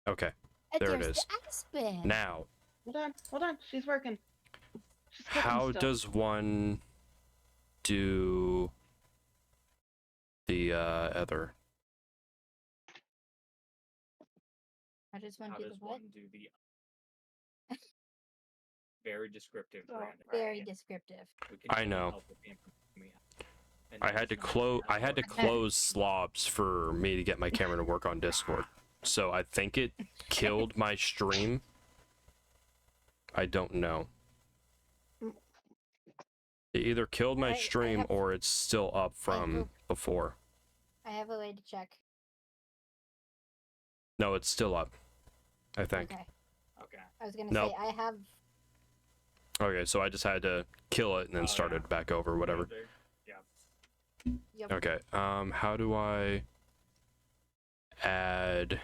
Okay, And there it there's is. the Aspen. Now, Hold on. She's working. She's cooking how still. does one do the other? I just want How to do does the what? one do the very descriptive So, brand? Very descriptive. We can I only know. help with the information we have. And I that had is to not close. at I had to all. close slobs for me to get my camera to work on Discord. So I think it killed my stream. I don't know. It either killed my I stream have- or it's still up from before. I have a way to check. No, it's still up. I think. Okay. Okay. I was gonna Nope. say I have. Okay, so I just had to kill it and then Oh, start yeah. it back over, whatever. Yeah. Yep. Okay. How do I add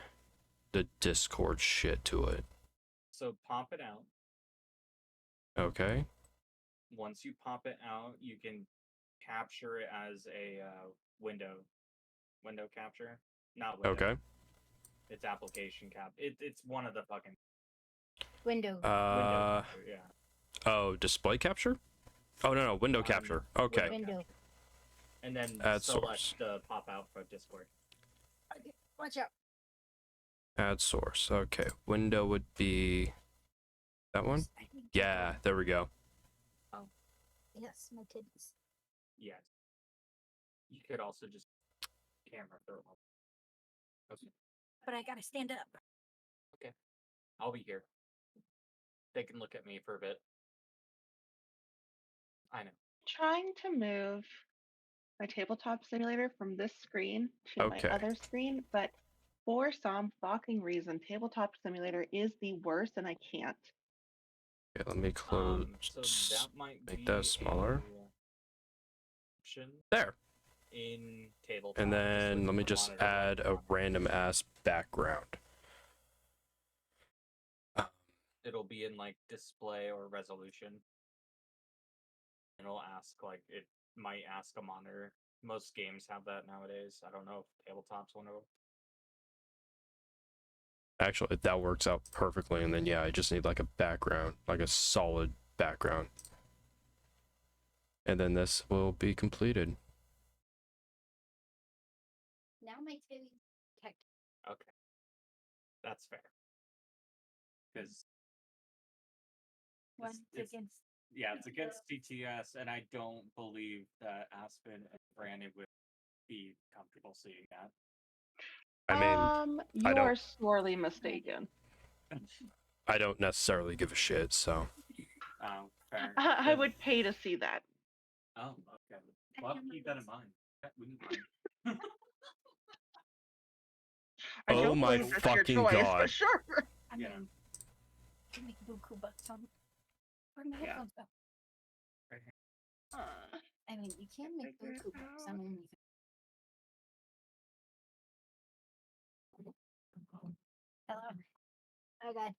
the Discord shit to it? So pop it out. Okay. Once you pop it out, you can capture it as a window capture. Not window. Okay. It's application cap. It's one of the fucking Window. window capture, yeah. Oh, display capture? Oh no, window capture. Okay. Window. And then Add select source. the pop out for Discord. Okay. Watch out. Add source. Okay. Window would be that one? I think- Yeah, there we go. Yes, my titties. Yes. You could also just camera throw them. Okay. But I gotta stand up. I'll be here. They can look at me for a bit. I know. Trying to move my tabletop simulator from this screen to Okay. my other screen, but for some fucking reason, tabletop simulator is the worst, and I can't. Okay, let me close. So that might make be that smaller. a option There. in tabletop. And just then with let me the just monitor add a background. random ass background. It'll be in like display or resolution. It'll ask like it might ask a monitor. Most games have that nowadays. I don't know if tabletops one of them. Actually, that works out perfectly. And then, yeah, I just need like a background, like a solid background. And then this will be completed. Now my titties detect. Okay. That's fair. Because One it's- against. yeah, it's against CTS, and I don't believe that Aspen and Brandon would be comfortable seeing that. I mean, I You don't- are sorely mistaken. I don't necessarily give a shit, so. Oh, fair. I would pay to see that. Oh, okay. Well, keep that in mind. That wouldn't mind. I Oh don't my believe it's your fucking choice, God. but sure. I Yeah. mean, you make buku bucks on. Where my Yeah. headphones go? I mean, you can make Figure it buku bucks on out. anything. Hello. Oh god.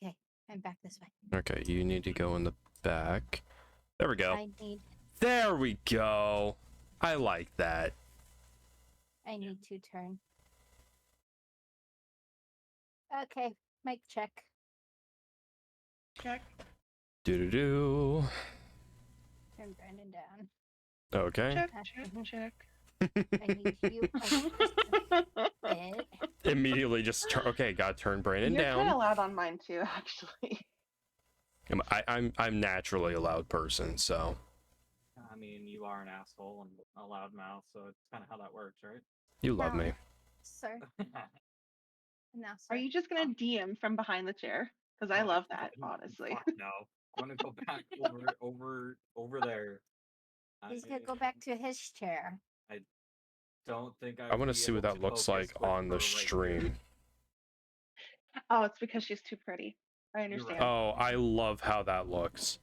Okay, I'm back this way. Okay, you need to go in the back. There we go. I need There we go. I like that. to turn. Okay, mic check. Check. Do-do-do. Turn Brandon down. Okay. Check. Mhm. Check. I need you a bit. Immediately just turn. Okay, gotta turn Brandon You're kind down. of loud on mine too, actually. I'm naturally a loud person, so. I mean, you are an asshole and a loud mouth, so it's kind of how that works, right? You love No. me. Sir. Now, sir. Are you just gonna DM from behind the chair? Because I Oh, love that, fuck honestly. no. I'm gonna go back over there. He's gonna go back to his chair. Don't think I want to see what that looks like on the stream. Oh, it's because she's too pretty. I You're understand. right. Oh, I love how that looks.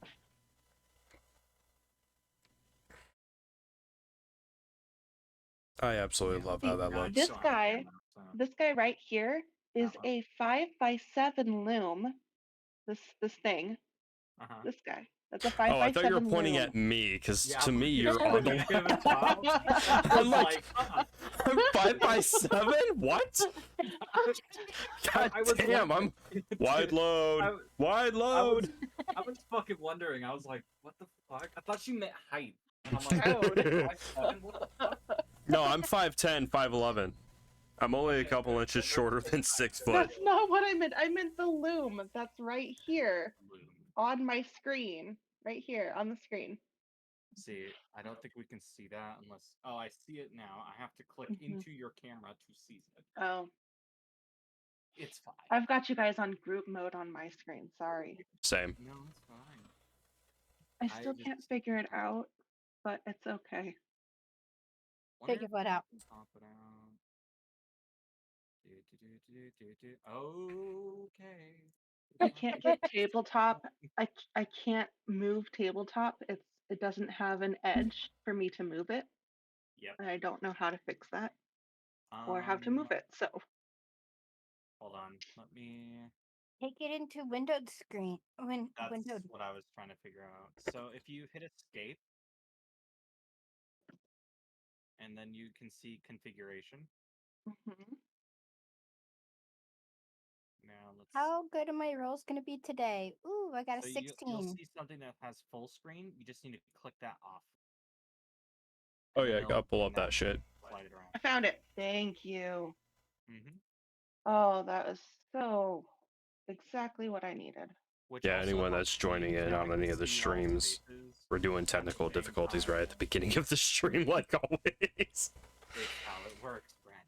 I absolutely love how that looks. This guy- This guy right here is Uh-huh. a 5x7 loom. This thing. Uh-huh. This guy. That's a 5 Oh, by I thought you were 7 pointing loom. at me, because Yeah, to me you're you're on the. pointing at the top. I I'm was like, like, huh. I'm 5 by 7. What? God I was damn! I'm wondering- wide load. I- Wide load. I was fucking wondering. I was like, what the fuck? I thought she meant height. And I'm like, Dude. 5'7"? What the fuck? No, I'm 5'10", 5'11". I'm only a Okay, couple fair. inches Then shorter let's than say 6 5'10". foot. That's not what I meant. I meant the loom. That's right here Loom. on my screen. Right here on the screen. See, I don't think we can see that unless. Oh, I see it now. I have to click Mhm. into your camera to see it. Oh, It's fine. I've got you guys on group mode on my screen. Sorry. Same. No, it's fine. I still can't figure it out, but it's okay. Wonder Figure if what I out? can pop it out. Okay. I can't get tabletop. I can't move tabletop. It doesn't have an edge for me to move it, Yep. and I don't know how to fix that or how to move it. So Hold on. Let me. Take it into windowed screen. That's Windowed. what I was trying to figure out. So if you hit escape, and then you can see configuration. mhm. Now let's. How good are my rolls gonna be today? Ooh, I got a So 16. you'll see something that has full screen. You just need to click that off. Oh And yeah, then I gotta it'll pull bring up that shit. Slide it around. I found it. Thank you. Mm-hmm. Oh, that was so exactly what I needed. Which Yeah, also anyone helps that's me joining 'cause in now I on can any of the see y'all's streams, faces we're doing at the technical same difficulties right at the time. beginning of the stream, like always. It's how it works, Brandon.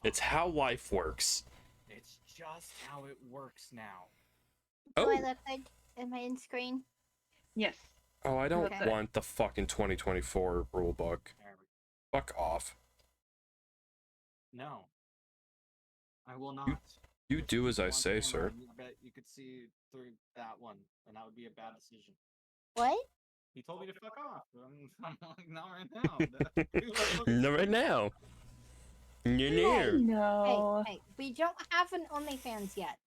It's fine. how life works. It's just how it works now. Do I Oh. look like? Am I in screen? Yes. Oh, I don't Okay. want the fucking 2024 rule book. There we Fuck off. No. I will not. You There's do as I people on say, camera, sir. and I bet you could see through that one, and that would be a bad decision. What? He told me to fuck off. I'm like, not right now. No, right now. You're Hey. near. No. Hey, we don't have an OnlyFans yet.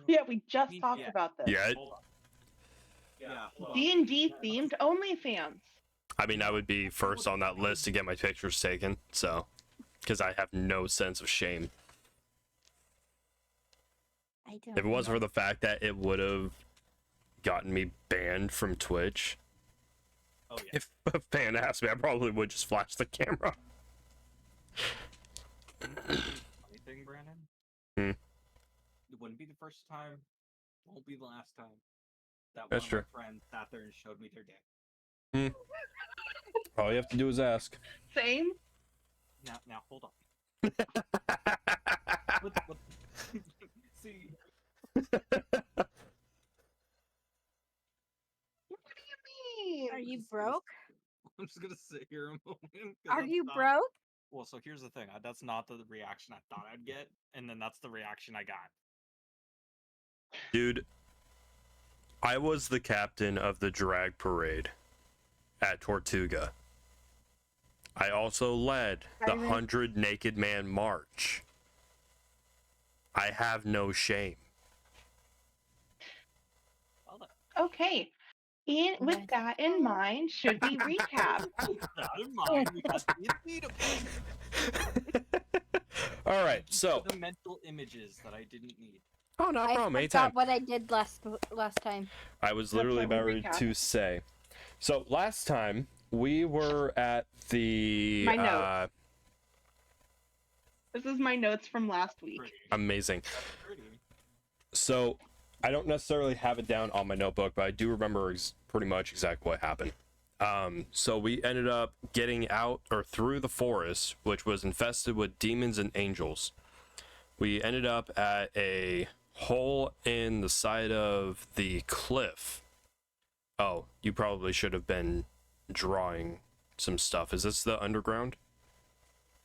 Yeah, we just Me- talked yeah. about this. Yeah, Hold on. Yeah. hold on. D&D themed OnlyFans. I mean, I would be first on that list to get my pictures taken, so. Because I have no sense of shame. I don't. If it wasn't for the fact that it would have gotten me banned from Twitch, Oh yeah. if a fan asked me, I probably would just flash the camera. Funny thing, Brandon. Hmm. It wouldn't be the first time. Won't be the last time. That That's one of true. my friends sat there and showed me their dick. All you have to do is ask. Same. Now hold on. What, see, What do you mean? Are you broke? I'm just gonna sit here a moment. 'cause Are that's you not- broke? Well, so here's the thing. That's not the reaction I thought I'd get, and then that's the reaction I got. Dude, I was the captain of the drag parade at Tortuga. I also led the 100 Naked Man March. I have no shame. Well, that- Okay. With that in mind, should we recap? with that in mind, we got D&D to play. All right, so. The mental images that I didn't need. Oh, no I problem. forgot Anytime. what I did last time. I was That's literally what we about ready recap. to say. So last time we were at the My notes. This is my notes from last week. Pretty. amazing. That's pretty. So I don't necessarily have it down on my notebook, but I do remember pretty much exactly what happened. So we ended up getting out or through the forest, which was infested with demons and angels. We ended up at a hole in the side of the cliff. Oh, you probably should have been drawing some stuff. Is this the underground?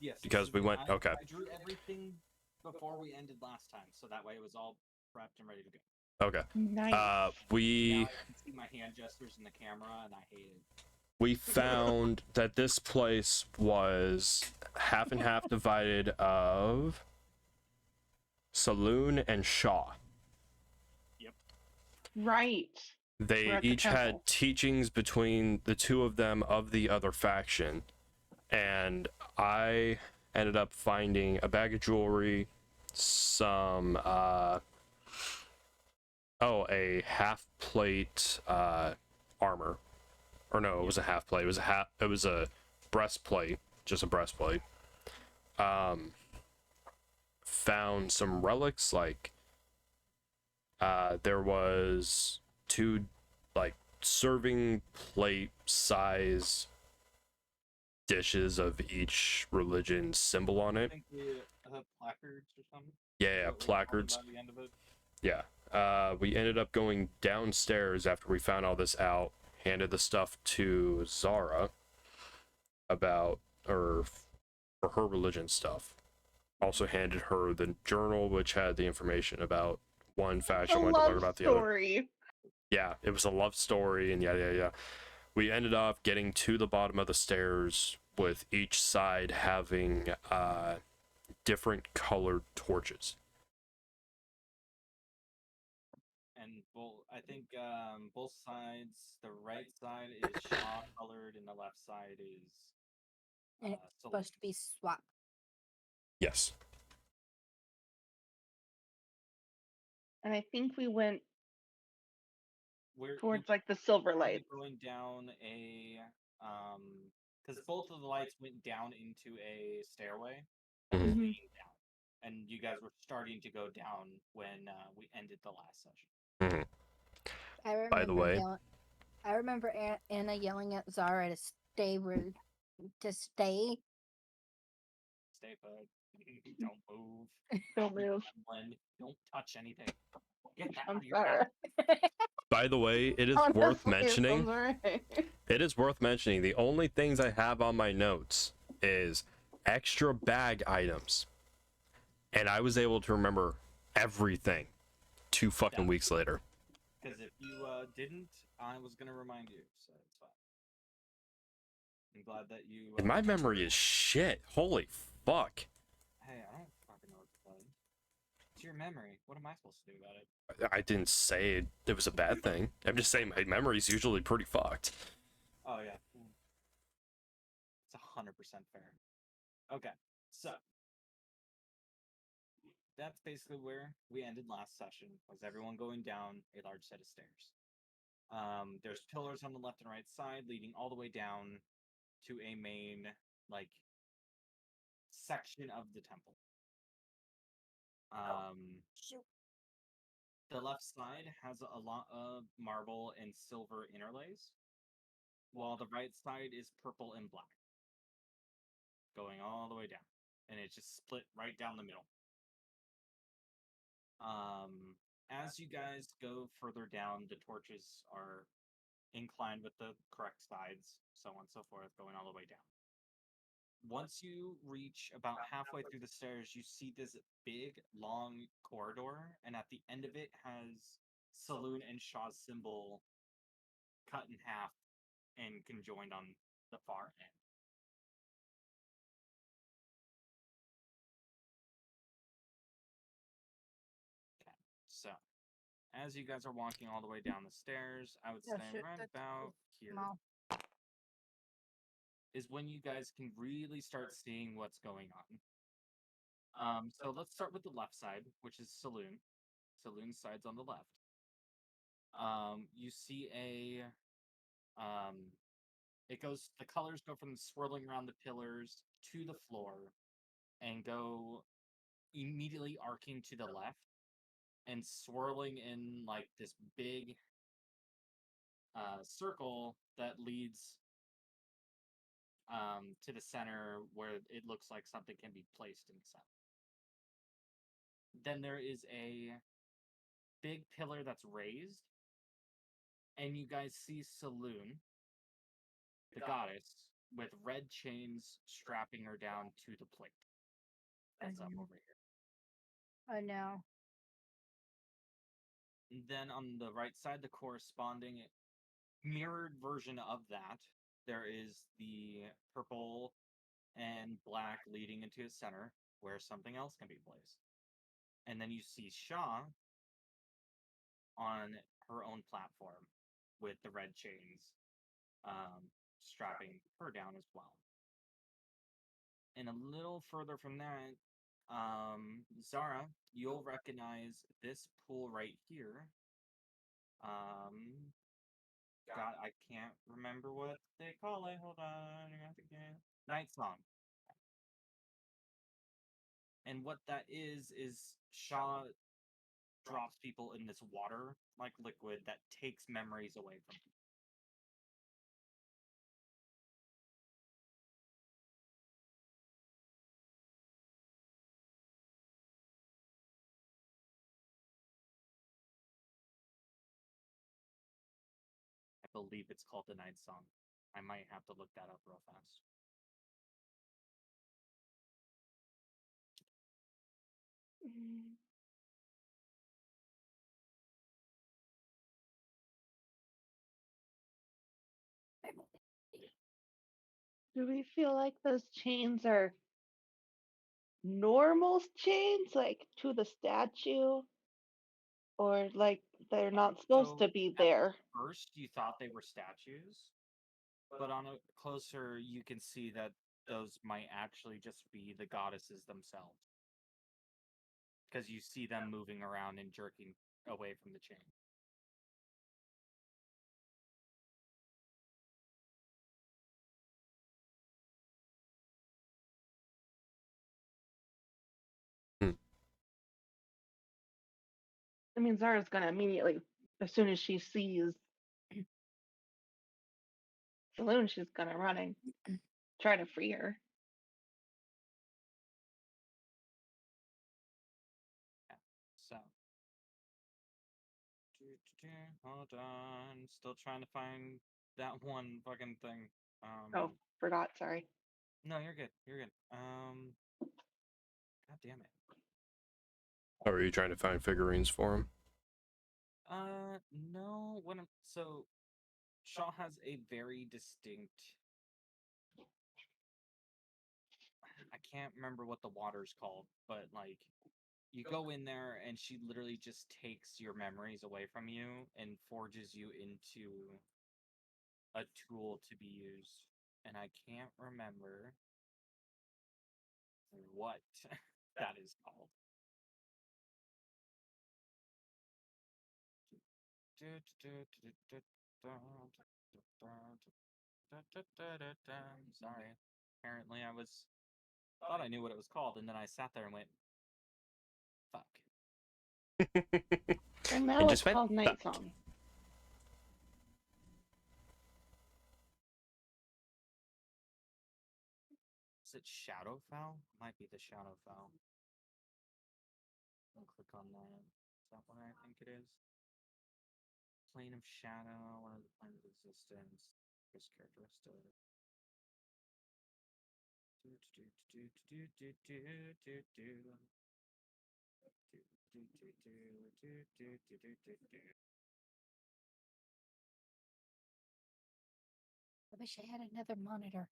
Yes. Because we went- okay. I drew everything before we ended last time, so that way it was all prepped and ready to go. Okay. Nice. We Now I can see my hand gestures in the camera, and I hate it. we found that this place was half and half divided of Saloon and Shaw. Right. They We're at the each temple. had teachings between the two of them of the other faction, and I ended up finding a bag of jewelry, some a half plate armor, or no, it was a half plate. It was a breastplate, just a breastplate. Found some relics, like there was two like serving plate size dishes of each religion's symbol on I it. think we have placards or something. Yeah, What we found placards. By the end of it. Yeah. We ended up going downstairs after we found all this out, handed the stuff to Zara about, or for her religion stuff. Also handed her the journal, which had the information about one faction, A wanted to learn love about the other. story. Yeah, it was a love story, and yeah. We ended up getting to the bottom of the stairs with each side having different colored torches. And I think both sides. The right side is Shaw colored, and the left side is And it's Saloon. supposed to be swap. Yes. And I think we went We're towards like the silver you're lights. going down a because both of the lights went down into a stairway that was Mhm. leading down, and you guys were starting to go down when we ended the last session. I remember By the way, I remember Anna yelling at Zara to stay rude, to stay. Stay put. Don't move. Don't move. Don't touch anything. Get that I'm out of your sorry. mouth. by the way, it is Honestly, worth I'm mentioning. sorry. It is worth mentioning. The only things I have on my notes is extra bag items, and I was able to remember everything 2 fucking weeks later. Because if you didn't, I was gonna remind you, so it's fine. I'm glad that you. And my memory is shit. Holy fuck. Hey, I don't fucking know what to tell you. It's your memory. What am I supposed to do about it? I didn't say it was a bad thing. I'm just saying my memory's usually pretty fucked. Oh yeah, it's 100% fair. Okay, so that's basically where we ended last session. Was everyone going down a large set of stairs? There's pillars on the left and right side leading all the way down to a main like section of the temple. Shoot. The left side has a lot of marble and silver interlays, while the right side is purple and black, going all the way down, and it's just split right down the middle. As you guys go further down, the torches are inclined with the correct sides, so on and so forth, going all the way down. Once you reach about halfway through the stairs, you see this big, long corridor, and at the end of it has Saloon and Shaw's symbol cut in half and conjoined on the far end. Okay, so as you guys are walking all the way down the stairs, I would Oh, say shoot, right that's about here small. is when you guys can really start seeing what's going on. So let's start with the left side, which is Saloon. Saloon's side's on the left. You see the colors go from swirling around the pillars to the floor and go immediately arcing to the left and swirling in like this big circle that leads to the center where it looks like something can be placed in the center. Then there is a big pillar that's raised, and you guys see Saloon, the goddess, with red chains strapping her down to the plate that's up over here. Oh no. And then on the right side, the corresponding mirrored version of that, there is the purple and black leading into a center where something else can be placed. And then you see Shaw on her own platform with the red chains strapping her down as well. And a little further from that, Zara, you'll recognize this pool right here. God, I can't remember what they call it. Hold on, I have to get Night Song. And what that is Shaw drops people in this water like liquid that takes memories away from them. I believe it's called the Night Song. I might have to look that up real fast. Mm. Do we feel like those chains are normal chains, like to the statue? Or like they're not supposed to So be at there? first you thought they were statues, but on a closer you can see that those might actually just be the goddesses themselves. Because you see them moving around and jerking away from the chain. I mean, Zara's gonna immediately, as soon as she sees Saloon, she's gonna run and try to free her. Yeah. So. Hold on. Still trying to find that one fucking thing. Oh, forgot. Sorry. No, you're good. You're good. God damn it. Or are you trying to find figurines for him? No. So Shaw has a very distinct. I can't remember what the water's called, but like, you go in there and she literally just takes your memories away from you and forges you into a tool to be used. And I can't remember what that is called. Sorry. Apparently I thought I knew what it was called, and then I sat there and went, fuck. And now And it's just went, called Night "Fuck." Song. Is it Shadowfell? Might be the Shadowfell. I'll click on that. Is that what I think it is? Plane of Shadow, one of the planes of existence. This characteristic. I wish I had another monitor.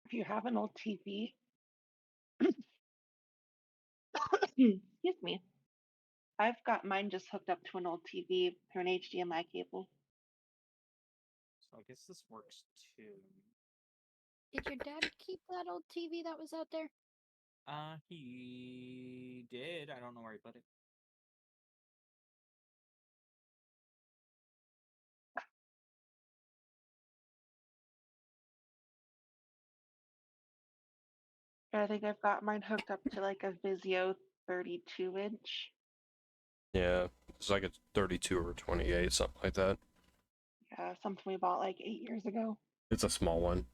If you have an old TV, excuse me, I've got mine just hooked up to an old TV through an HDMI cable. So I guess this works too. Did your dad keep that old TV that was out there? He did. I don't know where he put it. I think I've got mine hooked up to like a Vizio 32-inch. Yeah, it's like a 32 or 28, something like that. Yeah, something we bought like 8 years ago. It's a small one.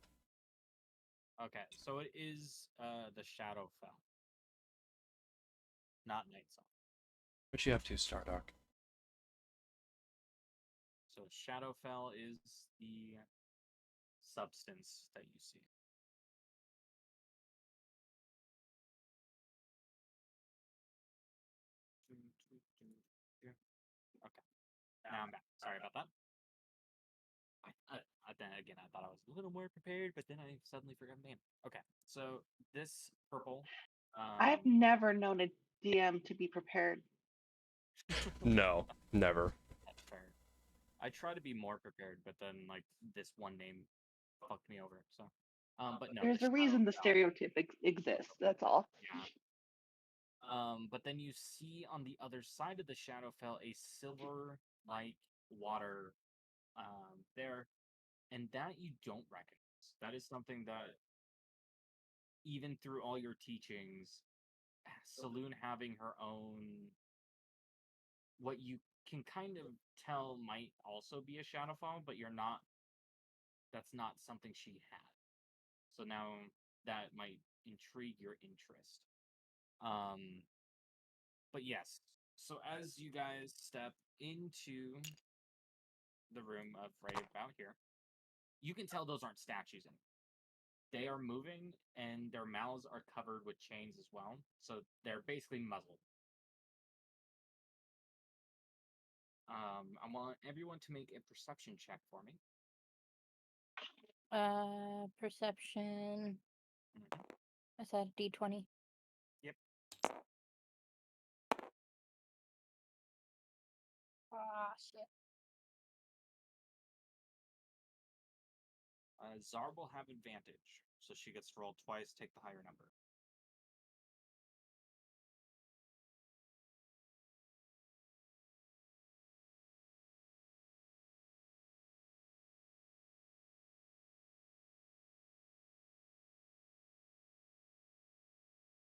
Okay, so it is the Shadowfell, not Night Song. What you have to, Stardock? So Shadowfell is the substance that you see. Okay, now I'm back. Sorry about that. then again, I thought I was a little more prepared, but then I suddenly forgot the name. Okay, so this purple. I've never known a DM to be prepared. No, never. That's fair. I try to be more prepared, but then like this one name fucked me over. So, but no, There's the a reason the Shadowfell. stereotype exists. That's all. Yeah. But then you see on the other side of the Shadowfell a silver-like water there, and that you don't recognize. That is something that, even through all your teachings, Saloon having her own, what you can kind of tell might also be a Shadowfall, but you're not. That's not something she had. So now that might intrigue your interest. But yes. So as you guys step into the room of right about here, you can tell those aren't statues anymore. They are moving, and their mouths are covered with chains as well. So they're basically muzzled. I want everyone to make a perception check for me. Perception. Mhm. I said D20. Yep. Ah, shit. Zarb will have advantage, so she gets to roll twice, take the higher number.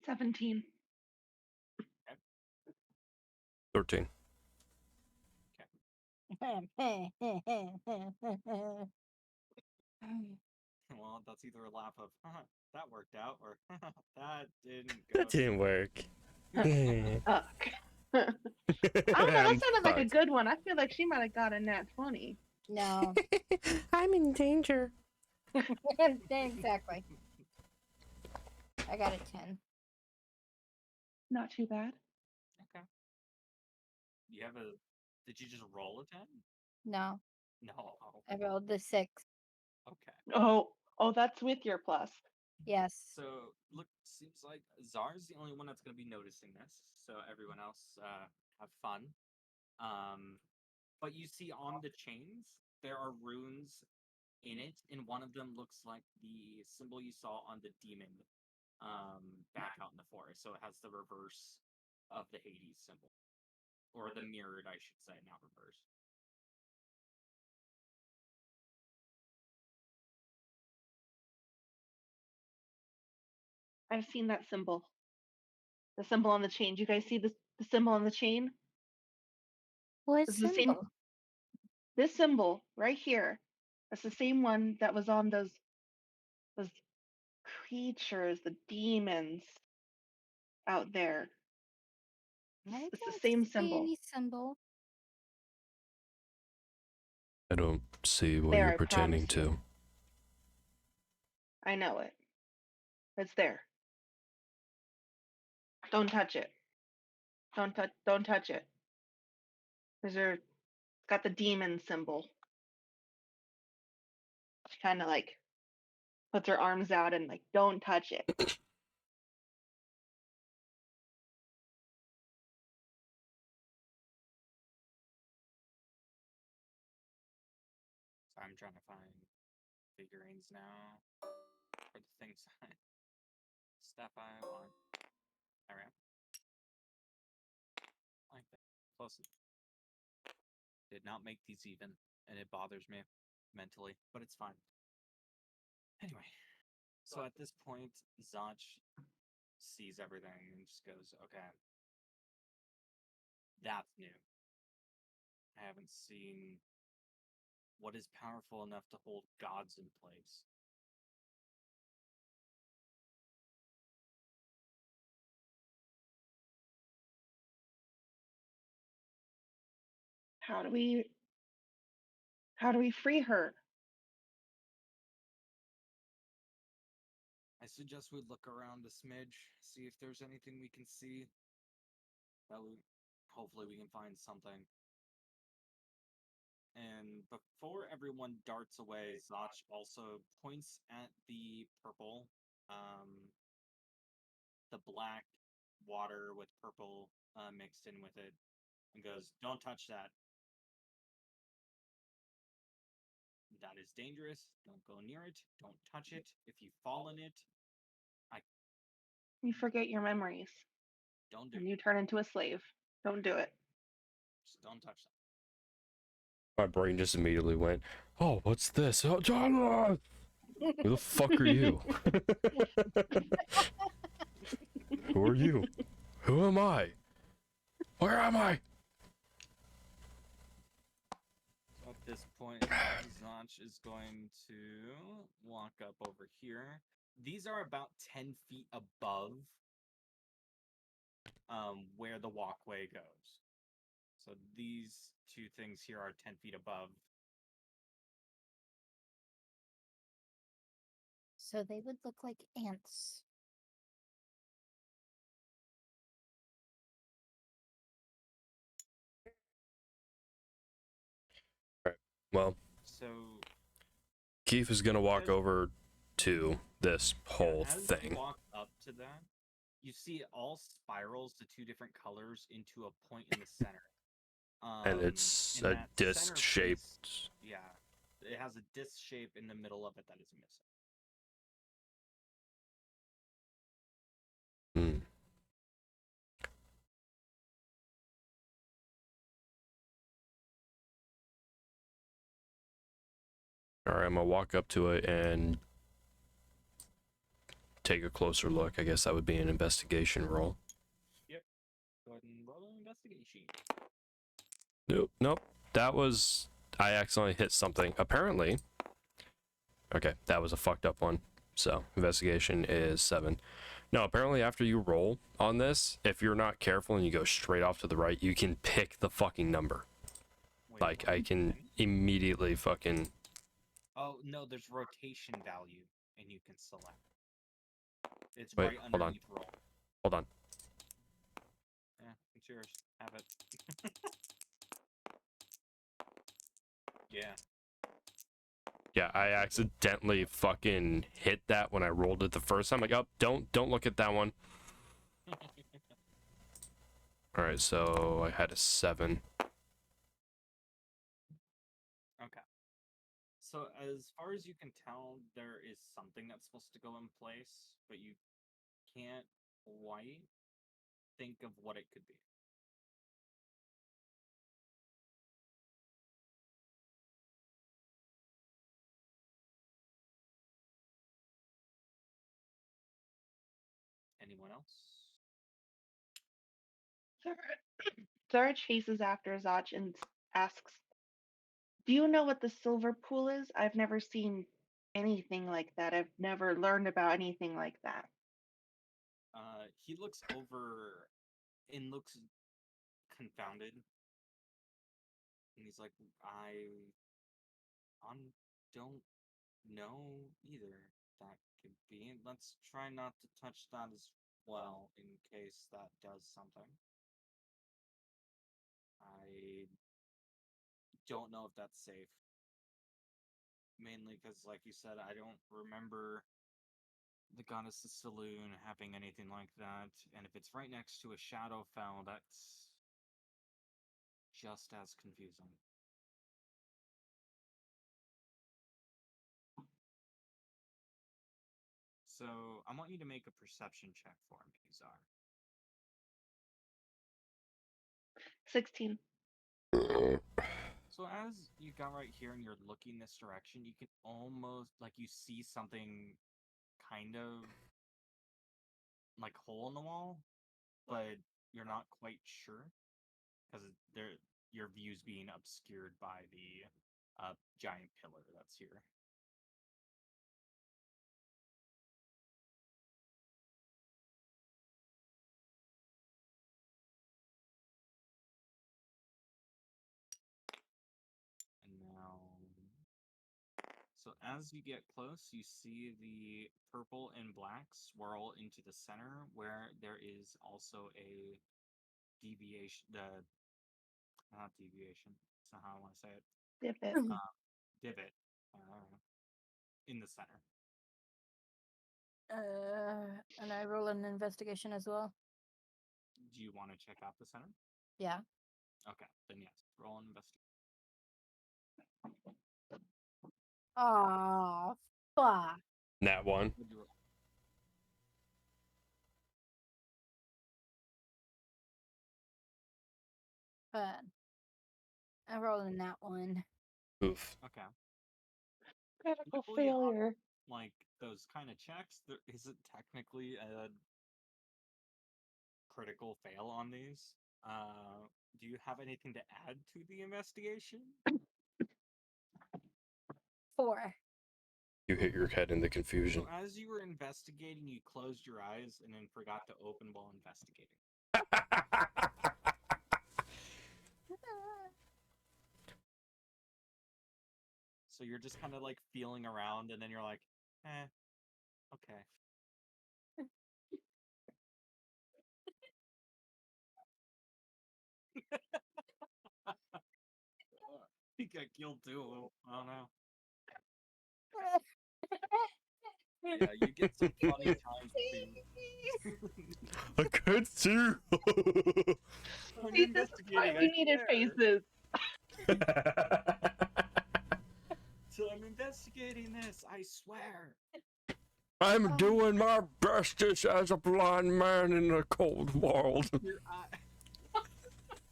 $17. 13. Well, that's either a laugh of that worked out, or that didn't go. That didn't work. Fuck. I don't know. That I'm sounded like a fucked. good one. I feel like she might have got a nat 20. No. I'm in danger. Exactly. I got a 10. Not too bad. Okay. You have a. Did you just roll a 10? No. No. I rolled the 6. Okay. Oh, that's with your plus. Yes. So, look, seems like Zar's the only one that's going to be noticing this. So, everyone else have fun. But you see on the chains, there are runes in it, and one of them looks like the symbol you saw on the demon back out in the forest. So, it has the reverse of the Hades symbol. Or the mirrored, I should say, not reverse. I've seen that symbol. The symbol on the chain. Do you guys see the symbol on the chain? What It's the same. symbol? This symbol right here. That's the same one that was on those creatures, the demons out there. I It's the don't same see symbol. any symbol. I don't see what There, you're I pertaining promise you. to. I know it. It's there. Don't touch it. Don't touch it. It's got the demon symbol. She kind of like puts her arms out and like, don't touch it. So, I'm trying to find figurines now for the things stuff I want. There we go. Like that. Close. Did not make these even, and it bothers me mentally, but it's fine. Anyway, so at this point, Zach sees everything and just goes, okay, that's new. I haven't seen what is powerful enough to hold gods in place. How do we free her? I suggest we look around a smidge, see if there's anything we can see. Hopefully we can find something. And before everyone darts away, Zach also points at the purple, the black water with purple mixed in with it, and goes, "Don't touch that. That is dangerous. Don't go near it. Don't touch it. If you fall in it, I You forget your memories don't do and it. you turn into a slave. Don't do it. Just don't touch that." My brain just immediately went, "Oh, what's this? Oh, John! Who the fuck are you? Who are you? Who am I? Where am I?" So at this point, Zach is going to walk up over here. These are about 10 feet above where the walkway goes. So these two things here are 10 feet above. So they would look like ants. Well, So Keith is gonna walk As- over to this whole as thing. you walk up to that, you see it all spirals to two different colors into a point in the center. And it's in a that disc center shaped. piece- yeah, it has a disc shape in the middle of it that is missing. Hmm. Alright, I'm gonna walk up to it and take a closer look. I guess that would be an investigation roll. Go ahead and roll an investigation. Nope. That was. I accidentally hit something. Apparently. Okay, that was a fucked up one. So, investigation is 7. No, apparently after you roll on this, if you're not careful and you go straight off to the right, you can pick the fucking number. Wait, Like, what? I can immediately fucking. Oh no, there's rotation value, and you can select. It's Wait, right hold on. underneath roll. Hold on. Yeah, it's yours. Have it. Yeah. Yeah, I accidentally fucking hit that when I rolled it the first time. Like, oh, don't look at that one. All right, so I had a 7. Okay. So as far as you can tell, there is something that's supposed to go in place, but you can't quite think of what it could be. Anyone else? Zara chases after Zach and asks, "Do you know what the silver pool is? I've never seen anything like that. I've never learned about anything like that." He looks over and looks confounded, and he's like, don't know either. That could be. Let's try not to touch that as well in case that does something. I don't know if that's safe. Mainly because, like you said, I don't remember the Goddess's Saloon having anything like that. And if it's right next to a Shadowfell, that's just as confusing. So I want you to make a perception check for me, Zar. 16. So as you got right here and you're looking this direction, you can almost like you see something kind of like hole in the wall, but you're not quite sure because your view's being obscured by the giant pillar that's here. And now, so as you get close, you see the purple and black swirl into the center where there is also a deviation, not deviation, that's not how I want to say it. Divot. divot in the center. And I roll an investigation as well. Do you want to check out the center? Yeah. Okay, then yes, roll an investigation. Oh, fuck. Nat 1. What'd you roll? But I rolled in that one. Oof. Okay. Critical Luckily, on, failure. like those kind of checks, there isn't technically a critical fail on these. Do you have anything to add to the investigation? 4. You hit your head in the confusion. So as you were investigating, you closed your eyes and then forgot to open while investigating. So you're just kind of like feeling around, and then you're like, okay. He got killed too. I don't know. Yeah, you get some funny times too. I can't see. When See, you're this is why investigating, we I needed swear. faces. So I'm investigating this, I swear. I'm doing my bestest as a blind man in a cold world.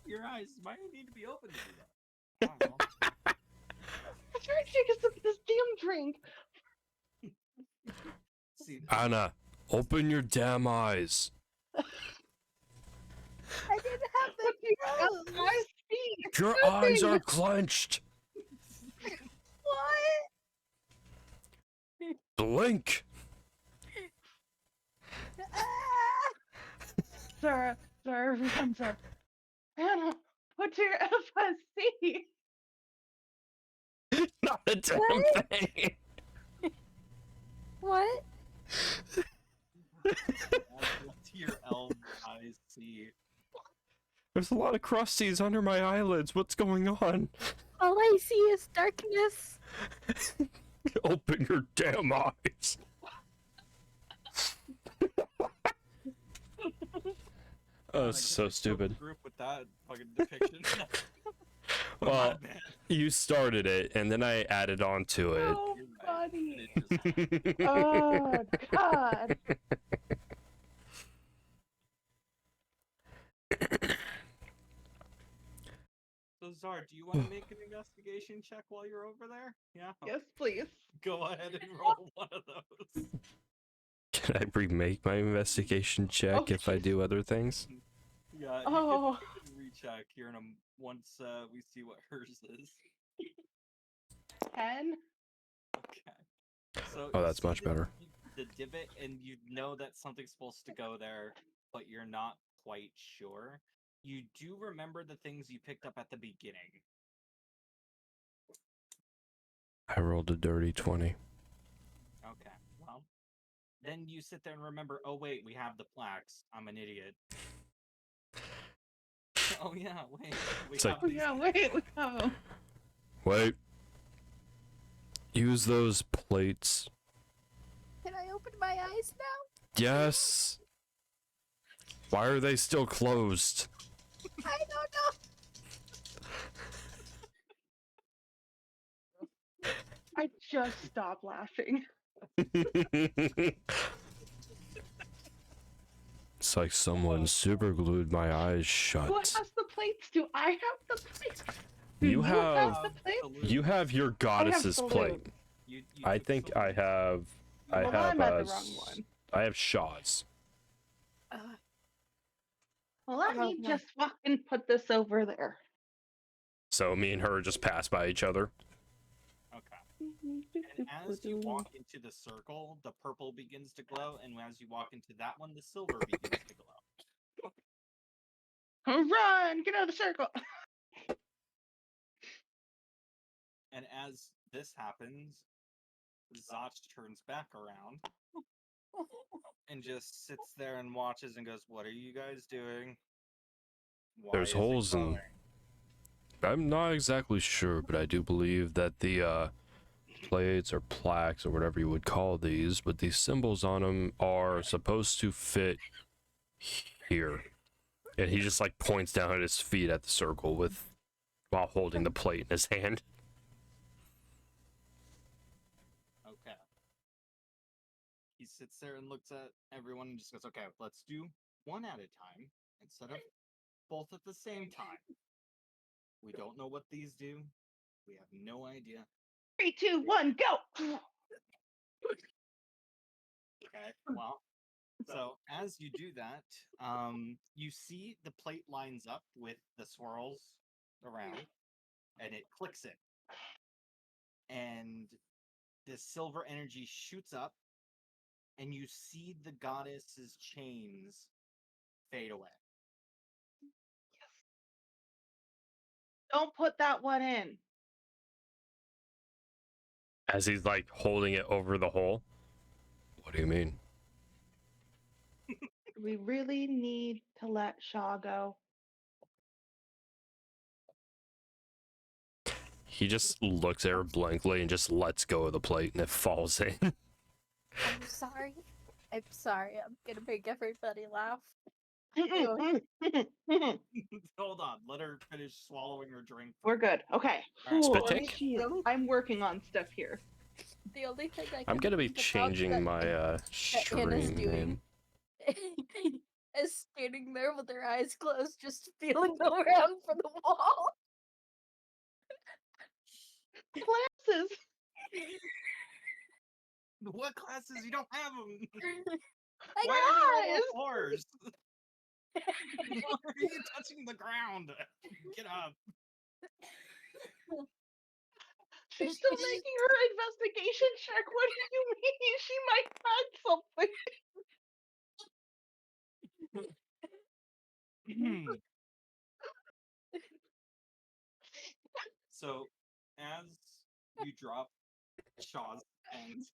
Your eyes might need to be open to do that. I don't know. I'm trying to take a sip of this damn drink. See, Anna, open your damn eyes. I didn't have What do you have? I see. Your eyes are clenched. What? Blink. Sarah runs up. Anna, what do your eyes see? Not a damn What? thing. What? what do your elm eyes see? There's a lot of crusties under my eyelids. What's going on? All I see is darkness. Open your damn eyes. Oh, Like, so I killed stupid. the group with that fucking depiction. Well, My bad. you started it, and then I added on to it. Oh, You're right. buddy. It just happened. Oh, God. So Zar, do you want to make an investigation check while you're over there? Yeah. Yes, please. Go ahead and roll one of those. Can I remake my investigation check if I do other things? Yeah. Oh. You can recheck here in once we see what hers is. 10? Okay. So Oh, you that's see much better. The divot, and you know that something's supposed to go there, but you're not quite sure. You do remember the things you picked up at the beginning. I rolled a dirty 20. Okay, well, then you sit there and remember, oh wait, we have the plaques. I'm an idiot. Oh yeah, wait. We It's like- Oh, yeah, wait, we have them. Wait. Use those plates. Can I open my eyes now? Yes. Why are they still closed? I don't know. I just stopped laughing. It's like someone super glued my eyes Who shut. has the plates? Do I have the plates? Do You have the plates? you have your goddess's salute. plate. You I took think some- I have I Well, have I'm at the wrong one. I have Shaw's. Well, let me Okay. just walk and put this over there. So me and her just pass by each other. Okay. And as you walk into the circle, the purple begins to glow, and as you walk into that one, the silver begins to glow. Run! Get out of the circle! And as this happens, Zach turns back around and just sits there and watches and goes, "What are you guys doing? Why There's is it holes in glowing?" I'm not exactly sure, but I do believe that the plates or plaques or whatever you would call these, but these symbols on them are supposed to fit here. And he just like points down at his feet at the circle while holding the plate in his hand. Okay. He sits there and looks at everyone and just goes, okay, let's do one at a time instead of both at the same time. We don't know what these do. We have no idea. 3, 2, 1, go! Okay, well, so as you do that, you see the plate lines up with the swirls around, and it clicks it. And the silver energy shoots up, and you see the goddess's chains fade away. Don't put that one in. As he's like holding it over the hole. What do you mean? We really need to let Shaw go. He just looks at her blankly and just lets go of the plate and it falls in. I'm sorry. I'm sorry. I'm gonna make everybody laugh. Hold on, let her finish swallowing her drink. We're good. Okay. All right. Spit Ooh, take? jeez, I'm working on stuff here. The only thing I can I'm gonna be think about changing that my Anna's stream doing name. is standing there with her eyes closed, just feeling around for the wall. Glasses. What classes? You don't have them. I Why are you on Guys! all fours? Why are you touching the ground? Get up. She's still making her investigation check. What do you mean? She might find something. So, as you drop Shaw's and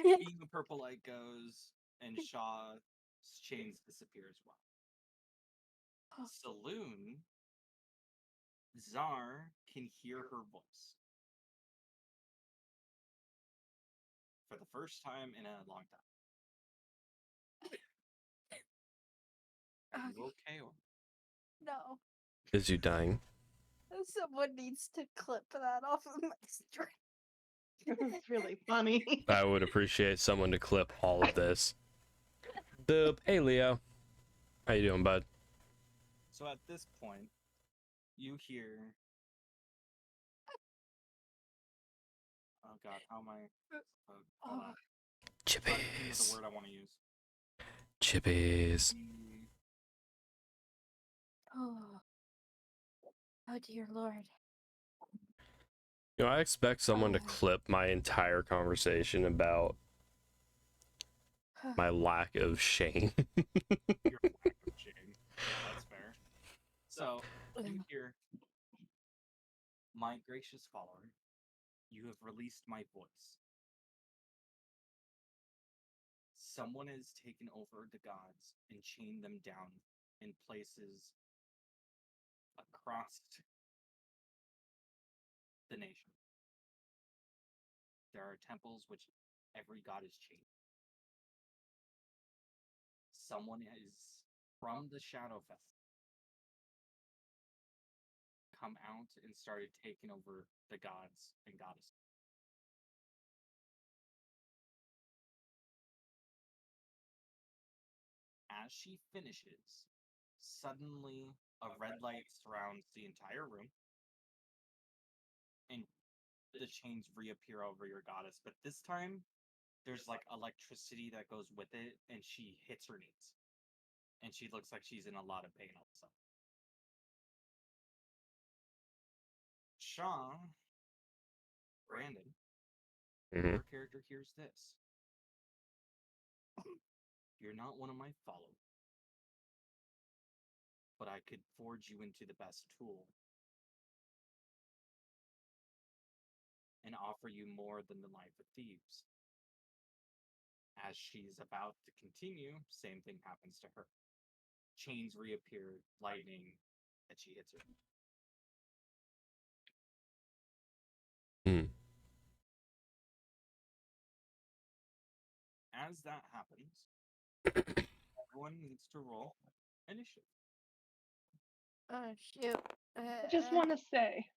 being the purple light goes, and Shaw's chains disappear as well. Saloon, Czar can hear her voice for the first time in a long time. Are you okay? Or... No. Is you dying? Someone needs to clip that off of my string. It's really funny. I would appreciate someone to clip all of this. Boop. Hey, Leo. How you doing, bud? So at this point, you hear. Oh God, how am I? Hold on. Trying to think of Chippies. the word I want to use. Chippies. Oh. Oh dear Lord. You know, I expect someone to clip my entire conversation about my lack of shame. Your lack of shame. That's fair. So you hear, my gracious follower, you have released my voice. Someone has taken over the gods and chained them down in places across the nation. There are temples which every god is chained. Someone is from the Shadowfest come out and started taking over the gods and goddesses. As she finishes, suddenly a red light surrounds the entire room, and the chains reappear over your goddess. But this time, there's like electricity that goes with it, and she hits her knees. And she looks like she's in a lot of pain all of a sudden. Shaw, Brandon, your character hears this. You're not one of my followers, but I could forge you into the best tool and offer you more than the life of thieves. As she's about to continue, same thing happens to her. chains reappear, lightning, and she hits her. Hmm. As that happens, everyone needs to roll initiative. Oh shoot. I just want to say,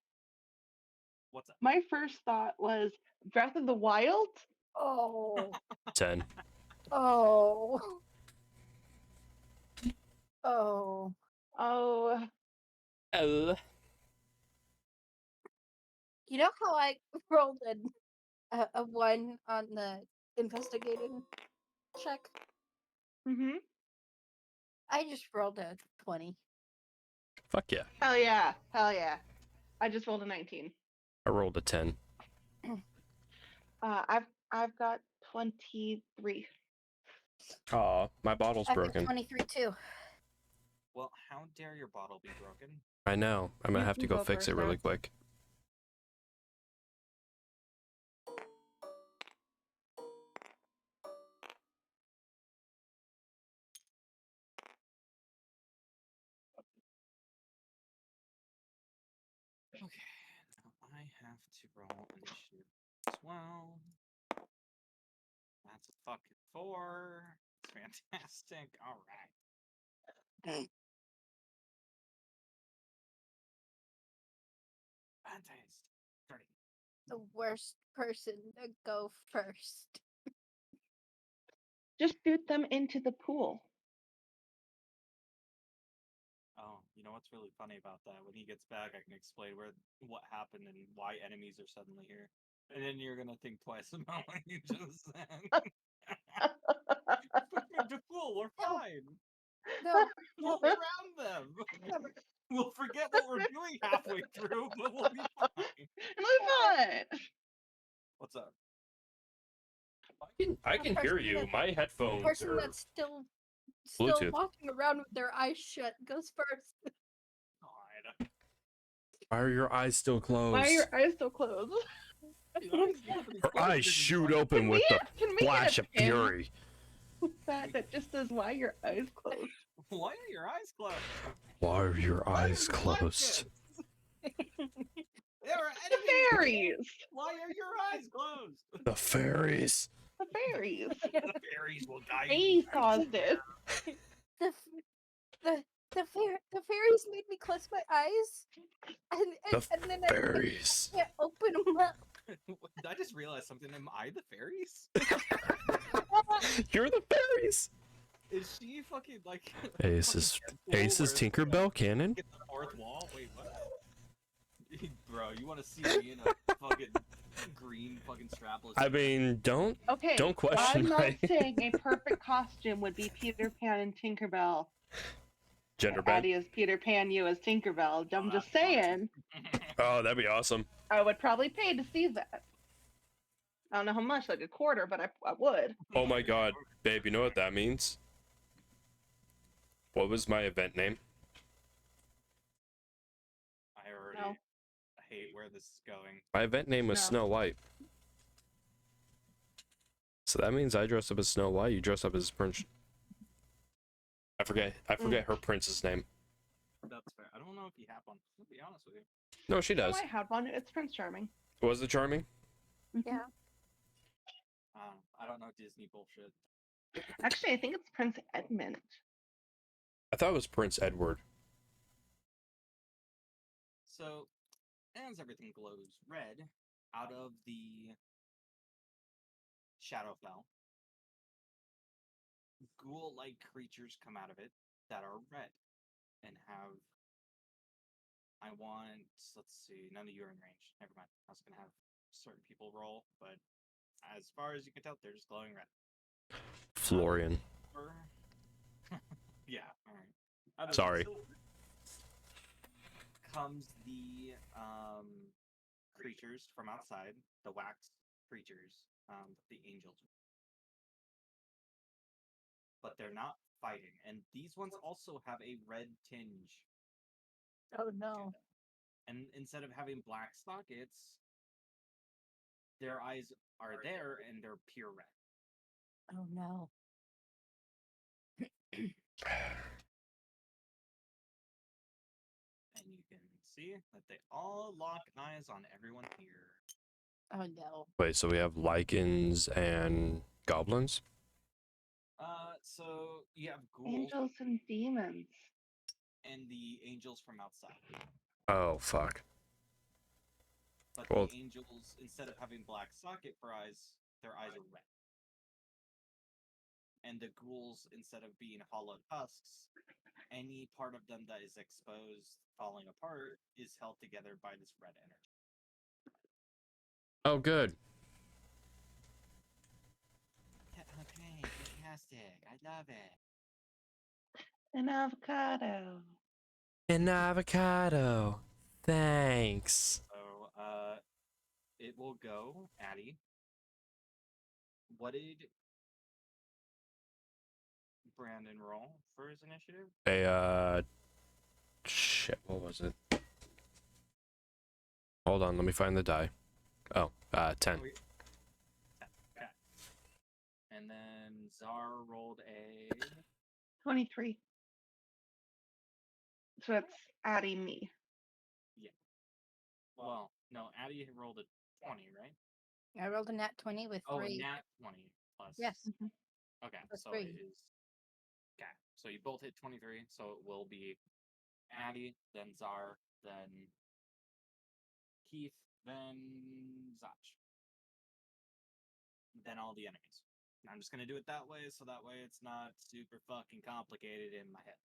What's up? my first thought was Breath of the Wild. Oh. 10. Oh. Oh. Oh, Oh. You know how I rolled a 1 on the investigating check? mm-hmm. I just rolled a 20. Fuck yeah. Hell yeah. I just rolled a 19. I rolled a 10. I've got 23. Aw, my bottle's I've got broken. 23 too. Well, how dare your bottle be broken? I know. I'm gonna You have to can go go fix first, it really Matt. quick. Okay, now I have to roll initiative as well. That's a fucking 4. It's fantastic. All right. Fantastic. Starting. The worst person to go first. Just shoot them into the pool. Oh, you know what's really funny about that? When he gets back, I can explain what happened and why enemies are suddenly here. And then you're gonna think twice about what you just said. The fool, we're No. fine. No, We'll no, drown them. no. We'll forget what we're doing halfway through, but we'll be fine. Move on. What's up? I can hear you. Person My The headphones person are that's still Bluetooth. walking around with their eyes shut goes first. God. Why are your eyes still closed? Why are your eyes so closed? Her eyes shoot open Can with we the get flash a of pin fury. that just says why are your eyes closed? Why are your eyes closed? Why are your Why are eyes you closed? There are The enemies. fairies. Why are your eyes closed? The fairies. The fairies. The fairies will guide They you. caused it. The fairies made me close my eyes, The and then fairies. I can't open them up. I just realized something. Am I the fairies? You're the fairies. Is she fucking like Ace is fucking Ace is Deadpool where Tinkerbell canon. get the fourth wall? Wait, what? Bro, you want to see me in a fucking green fucking strapless? I mean, don't Okay, question I'm not my saying a perfect costume would be Peter Pan and Tinkerbell. gender bend. Addie as Peter Pan, you as Tinkerbell. I'm just that's fine. saying, Oh, that'd be awesome. I would probably pay to see that. I don't know how much, like a quarter, but I would. Oh my god, babe, you know what that means? What was my event name? I already No. hate where this is going. My event name was No. Snow White. So that means I dress up as Snow White, you dress up as Prince. I forget her prince's name. That's fair. I don't know if you have one. I'll be honest with you. No, she No, does. I had one. It's Prince Charming. Was it charming? Yeah. I don't know Disney bullshit. Actually, I think it's Prince Edmund. I thought it was Prince Edward. So, as everything glows red, out of the Shadowfell, ghoul-like creatures come out of it that are red and have. I want. Let's see. None of you are in range. Never mind. I was gonna have certain people roll, but as far as you can tell, they're just glowing red. Florian. Yeah. All right. Out of the Sorry. silver comes the creatures from outside, the wax creatures, the angels. But they're not fighting, and these ones also have a red tinge Oh to no. them. And instead of having black sockets, their eyes are there and they're pure red. Oh no. can see that they all lock eyes on everyone here. Oh no. Wait, so we have lichens and goblins? So you have ghouls Angels and demons. and the angels from outside. Oh, fuck. But Well- the angels, instead of having black socket for eyes, their eyes are red. And the ghouls, instead of being hollowed husks, any part of them that is exposed, falling apart, is held together by this red energy. Oh, good. Okay, fantastic. I love it. An avocado. An avocado. Thanks. So, it will go, Addie. What did Brandon roll for his initiative? Shit, what was it? Hold on, let me find the die. Oh, 10. Okay. And then Czar rolled a 23. So that's adding me. well, no, Addie rolled a 20, right? I rolled a nat 20 with Oh, a 3. nat 20 plus. Yes. Okay, Plus so 3. it is. Okay, so you both hit 23, so it will be Addie, then Czar, then Keith, then Zach. Then all the enemies. I'm just gonna do it that way, so that way it's not super fucking complicated in my head.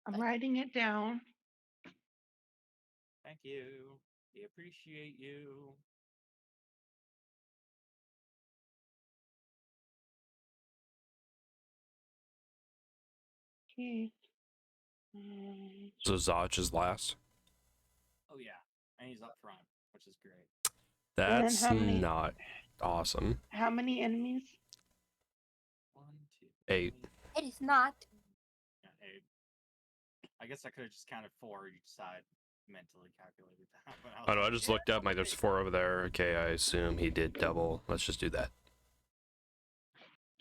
I'm writing it down. Thank you. We appreciate you. Okay. So Zach is last. Oh yeah, and he's up front, which is great. then That's how many- not awesome. How many enemies? 1, 2, 8. 8 is not. Yeah, 8. I guess I could have just counted 4 each side. Mentally calculated that. But I don't know, I just looked up, like, there's 4 over there. Okay, I assume he did double. Let's just do that.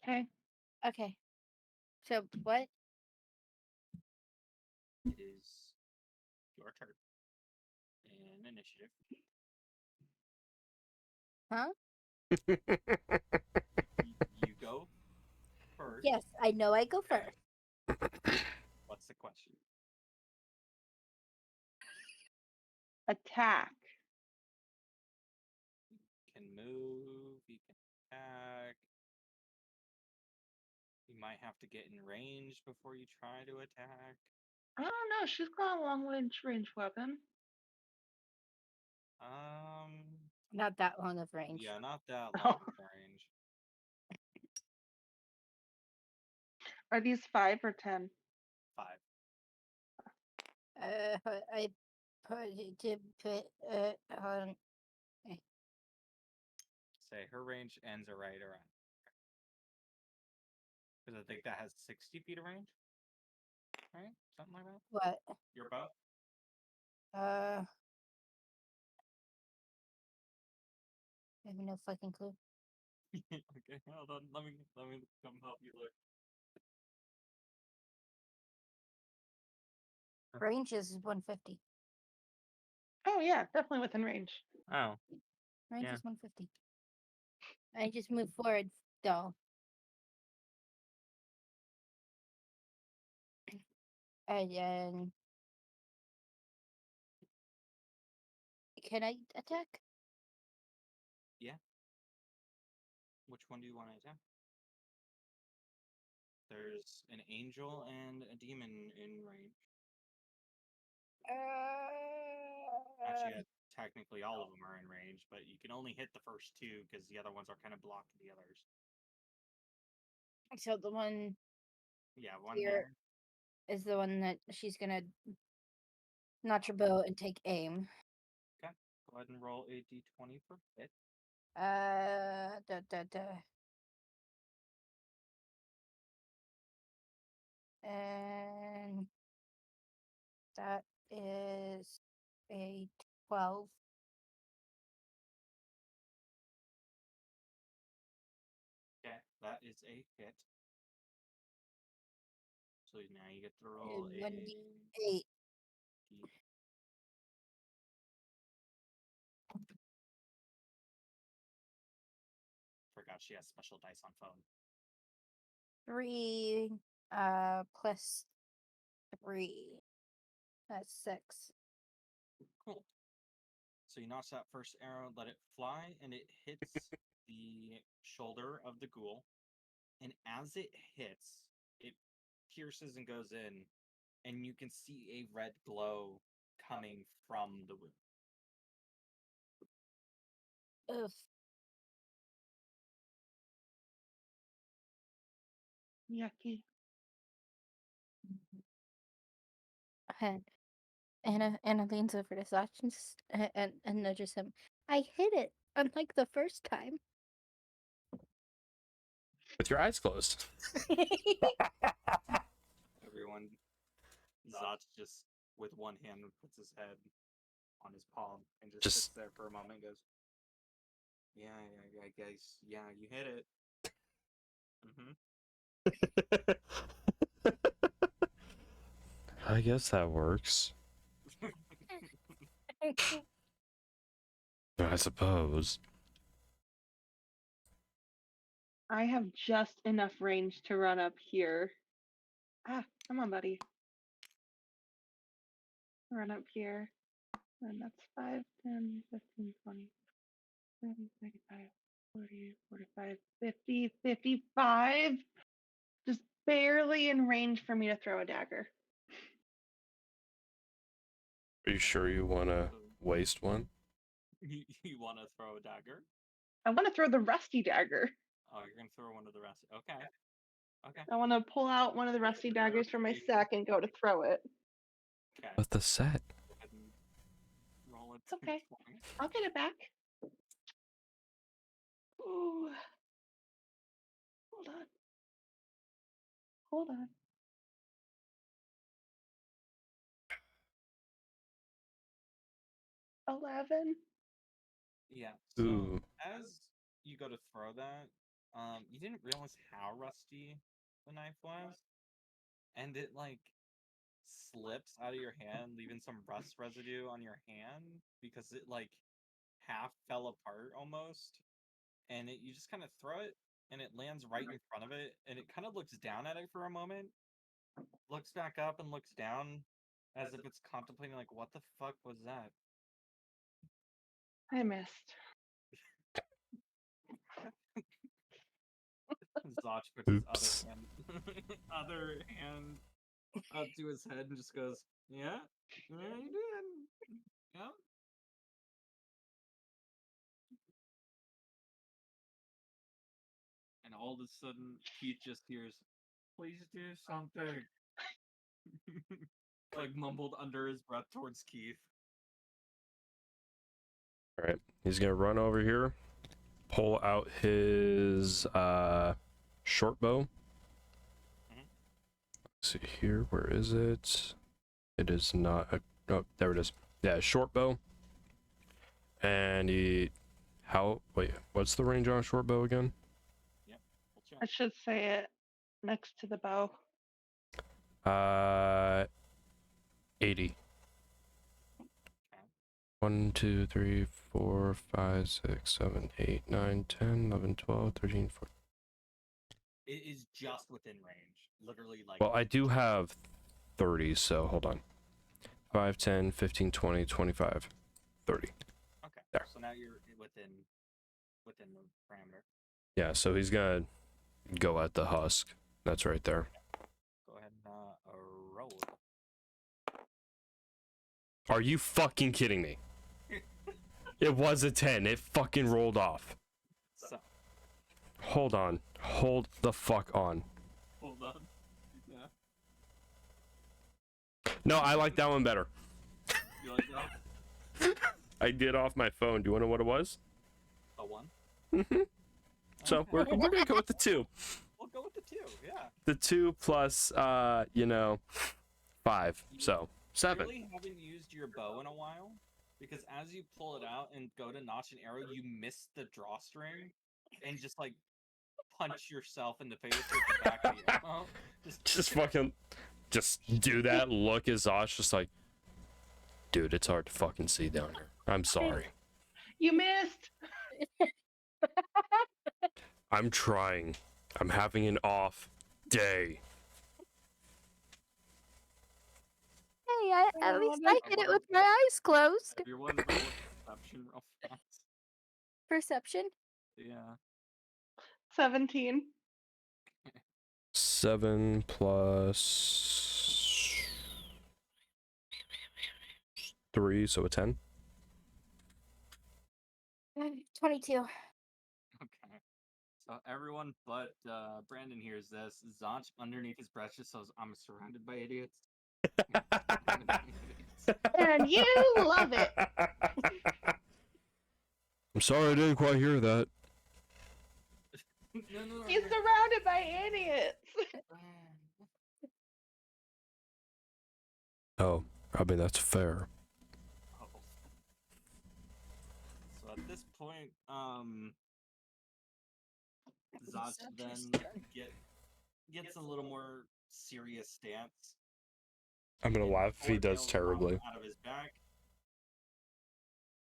Okay. Okay. So what? It is your turn. In initiative. Huh? You go first. Yes, I know I go first. What's the question? Attack. You can move, you can attack. You might have to get in range before you try to attack. I don't know. She's got a long range weapon. Not that long of range. Yeah, not that Oh. long of range. Are these 5 or 10? 5. I put it to put on. Say her range ends right around. Because I think that has 60 feet of range. Right? Something like that. What? Your bow? I have no fucking clue. Okay, hold on. Let me come help you look. Range is 150. Oh, yeah. Definitely within range. Oh. Range Yeah. is 150. I just move forward, though. And then. Can I attack? Which one do you want to attack? There's an angel and a demon in range. Actually, technically all of them are in range, but you can only hit the first 2 because the other ones are kind of blocking the others. So the one Yeah, one Here. here. is the one that she's gonna notch her bow and take aim. Okay, go ahead and roll a d20 for hit. Da. And that is a 12. Okay, that is a hit. So now you get to roll a 1d8 Yucky. Forgot she has special dice on phone. 3 plus 3. That's 6. Cool. So you notch that first arrow, let it fly, and it hits the shoulder of the ghoul. And as it hits, it pierces and goes in, and you can see a red glow coming from the wound. Ugh. Yucky. And Anna leans over to Zach and nudges him. I hit it, unlike the first time. With your eyes closed. Everyone, Zach just with one hand puts his head on his palm and just sits there for a moment and goes, yeah, I guess, yeah, you hit it. I guess that works. I suppose. I have just enough range to run up here. Ah, come on, buddy. Run up here. And that's 5, 10, 15, 20, 30, 35, 40, 45, 50, 55. Just barely in range for me to throw a dagger. Are you sure you want to waste one? You want to throw a dagger? I want to throw the rusty dagger. Oh, you're going to throw one of the rest. Okay. Okay. I want to pull out one of the rusty daggers from my sack and go to throw it. Okay. But the set. Go ahead and roll it. It's okay. I'll get it back. Ooh. Hold on. Hold on. $11. Yeah. So Ooh. as you go to throw that, you didn't realize how rusty the knife was, and it like slips out of your hand, leaving some rust residue on your hand because it like half fell apart almost, and you just kind of throw it, and it lands right in front of it, and it kind of looks down at it for a moment, looks back up and looks down as if it's contemplating like, what the fuck was that? I missed. Zach puts his Oops. other hand up to his head and just goes, yeah, you did. Yeah. And all of a sudden, Keith just hears, please do something. Like mumbled under his breath towards Keith. All right. He's going to run over here, pull out his short bow. Let's see here. Where is it? It is not. Oh, there it is. Yeah, short bow. And he. Wait, what's the range on a short bow again? Yep. We'll I should say it next to the bow. 80. Okay. 1, 2, 3, 4, 5, 6, 7, 8, 9, 10, 11, 12, 13, 14. It is just within range. Literally, like. Well, I do have 30, so hold on. 5, 10, 15, 20, 25, 30. Okay. There. So now you're within the parameter. Yeah, so he's gonna go at the husk. That's right there. Go ahead and roll. Are you fucking kidding me? It was a 10. It fucking rolled off. So. Hold on. Hold the fuck on. Hold on. Yeah. No, I like that one better. You like that? I did off my phone. Do you want to know what it was? A 1? Mm-hmm. So Okay. we're gonna go with the 2. We'll go with the 2, yeah. The 2 plus 5. So 7. You really haven't used your bow in a while, because as you pull it out and go to notch an arrow, you miss the drawstring and just like punch yourself in the face with the back of the arrow. Just fucking, just do that. Look at Zosh, just like, Dude, it's hard to fucking see down here. I'm sorry. You missed. I'm trying. I'm having an off day. Hey, at least no. I did it with my eyes closed. Everyone roll a perception real fast. Perception? Yeah. 17. 7 plus 3, so a 10. 22. Okay. So everyone but Brandon hears this. Zonch underneath his breath just says, "I'm surrounded by idiots." And you love it. I'm sorry I didn't quite hear that. No. He's surrounded by idiots. Oh, I mean, that's fair. Oh. So at this point, Zonch then gets a little more serious stance. I'm gonna and laugh if he four does tails terribly. pop out of his back.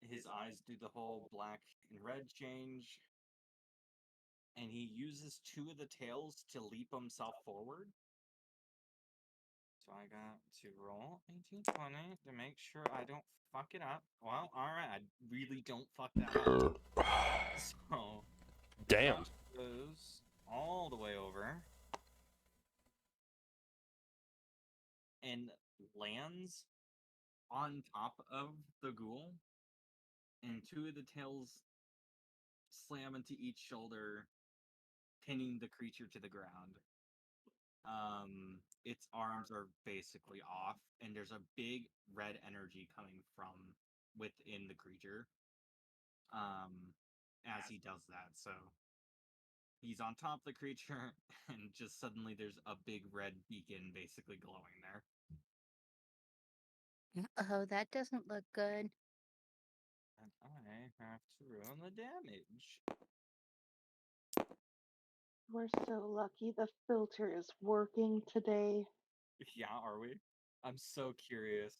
His eyes do the whole black and red change. And he uses 2 of the tails to leap himself forward. So I got to roll 1820 to make sure I don't fuck it up. Well, alright, I really don't fuck that up. So Damn. Zonch goes all the way over and lands on top of the ghoul, and 2 of the tails slam into each shoulder, pinning the creature to the ground. Its arms are basically off, and there's a big red energy coming from within the creature. As he does that, so he's on top of the creature, and just suddenly there's a big red beacon basically glowing there. Oh, that doesn't look good. And I have to roll the damage. We're so lucky the filter is working today. Yeah, are we? I'm so curious.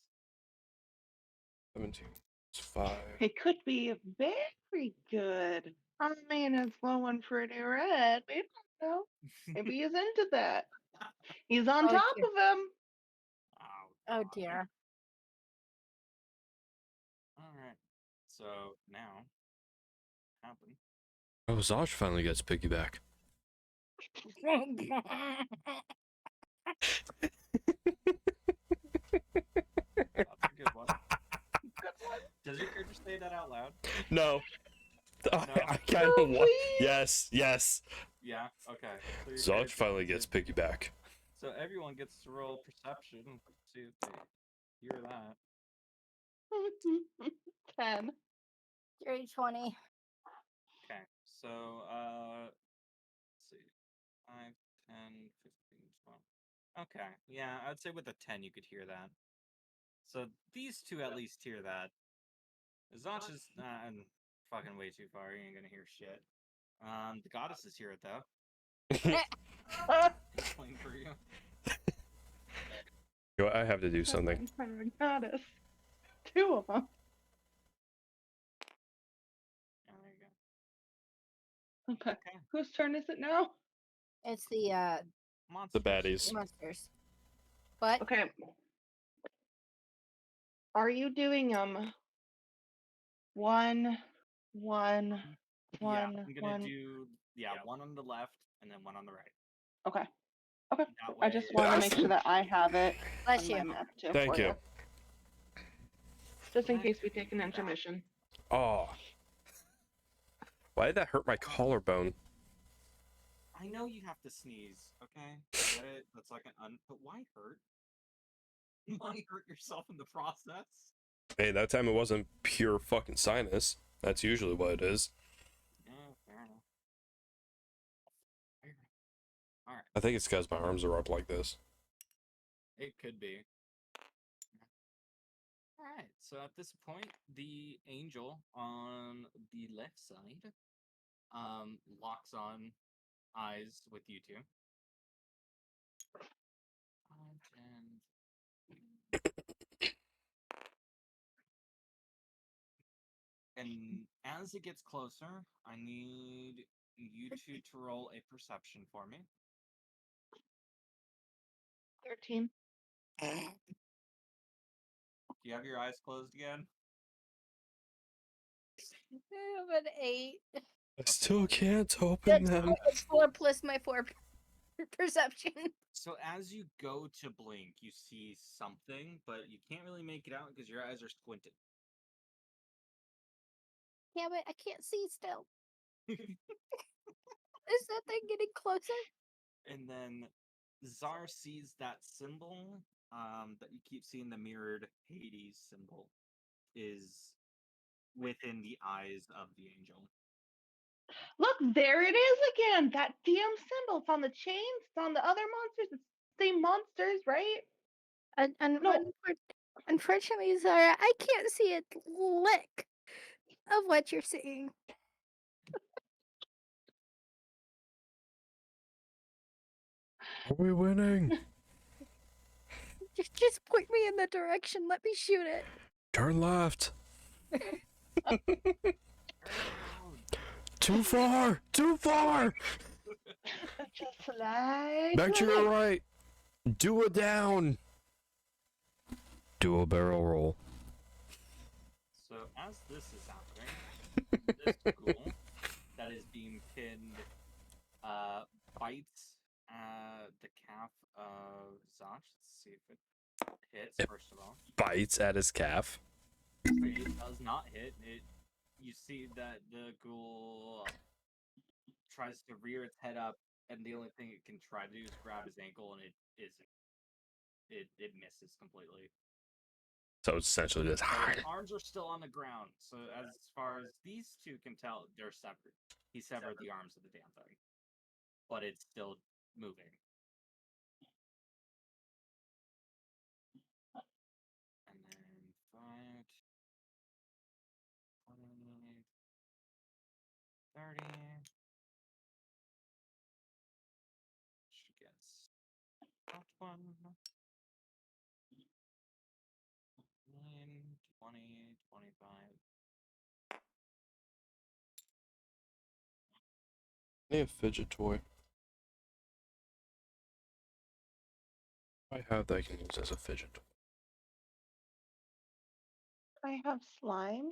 17. It's 5. It could be very good. I mean, it's glowing pretty red. We don't know. Maybe he's into that. He's on Oh, top dear. of him. Oh God. dear. Alright. So now happen. Oh, Zosh finally gets piggyback. That's a good one. Good one. Does your character say that out loud? No. I kind No, of want. please. Yes. Yeah, okay. So your Zosh character finally says gets piggyback. So everyone gets to roll perception. See if they hear that. 10. Dirty 20. Okay, so let's see. 5, 10, 15, 12. Okay, yeah, I'd say with a 10 you could hear that. So these 2 at least hear that. Zonch is fucking way too far. You ain't gonna hear shit. The goddesses hear it though. Playing for you. You know what, I have to do something. Goddess. 2 of them. Yeah, there you go. Okay. Whose turn is it now? It's the The baddies. monsters. What? Okay. Are you doing one, one, Yeah, one, I'm gonna one? do one on the left and then one on the right. Okay. Okay. That I way, just want to make sure that I have it Bless on my you. map too. Thank for you. Just in case we take an intermission. Oh. Why did that hurt my collarbone? I know you have to sneeze, okay? I get it. That's like but why hurt? Why hurt yourself in the process? Hey, that time it wasn't pure fucking sinus. That's usually what it is. Yeah, fair enough. Fair enough. All right. I think it's because my arms are up like this. It could be. All right. So at this point, the angel on the left side, locks on eyes with you 2. 5, 10. And as it gets closer, I need you two to roll a perception for me. 13. Do you have your eyes closed again? I have an 8. I still can't open That's them. it's 4 plus my 4 perception. So as you go to blink, you see something, but you can't really make it out because your eyes are squinted. Yeah, but I can't see still. Is that thing getting closer? And then Zar sees that symbol that you keep seeing, the mirrored Hades symbol, is within the eyes of the angel. Look, there it is again. That damn symbol. It's on the chains. It's on the other monsters. It's the same monsters, right? No. Unfortunately, Zara, I can't see a lick of what you're seeing. Are we winning? Just point me in the direction. Let me shoot it. Turn left. Turn around. Too far. Too far. Just like Back to your right. Do a down. Do a barrel roll. So as this is happening, this ghoul that is being pinned bites the calf of Zosh. Let's see if it hits, It first of all. Bites at his calf. It does not hit. You see that the ghoul tries to rear its head up, and the only thing it can try to do is grab his ankle, and it isn't. It misses completely. So it's essentially just So his arms are still on the ground. So as far as these two can tell, they're severed. He severed the arms of the damn thing, but it's still moving. And then 5, 20, 30. She gets that one. 9, 20, 25. I need a fidget toy. I have that I can use as a fidget toy. I have slime.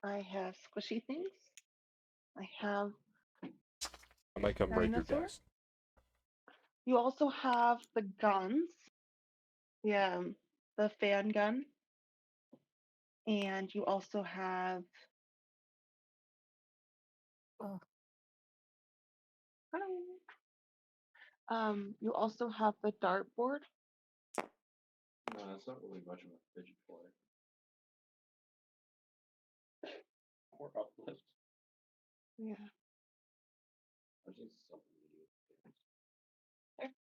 I have squishy things. I have I might come break your dinosaur. desk. You also have the guns. Yeah, the fan gun. And you also have Oh. You also have the dartboard. No, that's not really much of a fidget toy. Or uplift. Yeah. That's just something you do. There.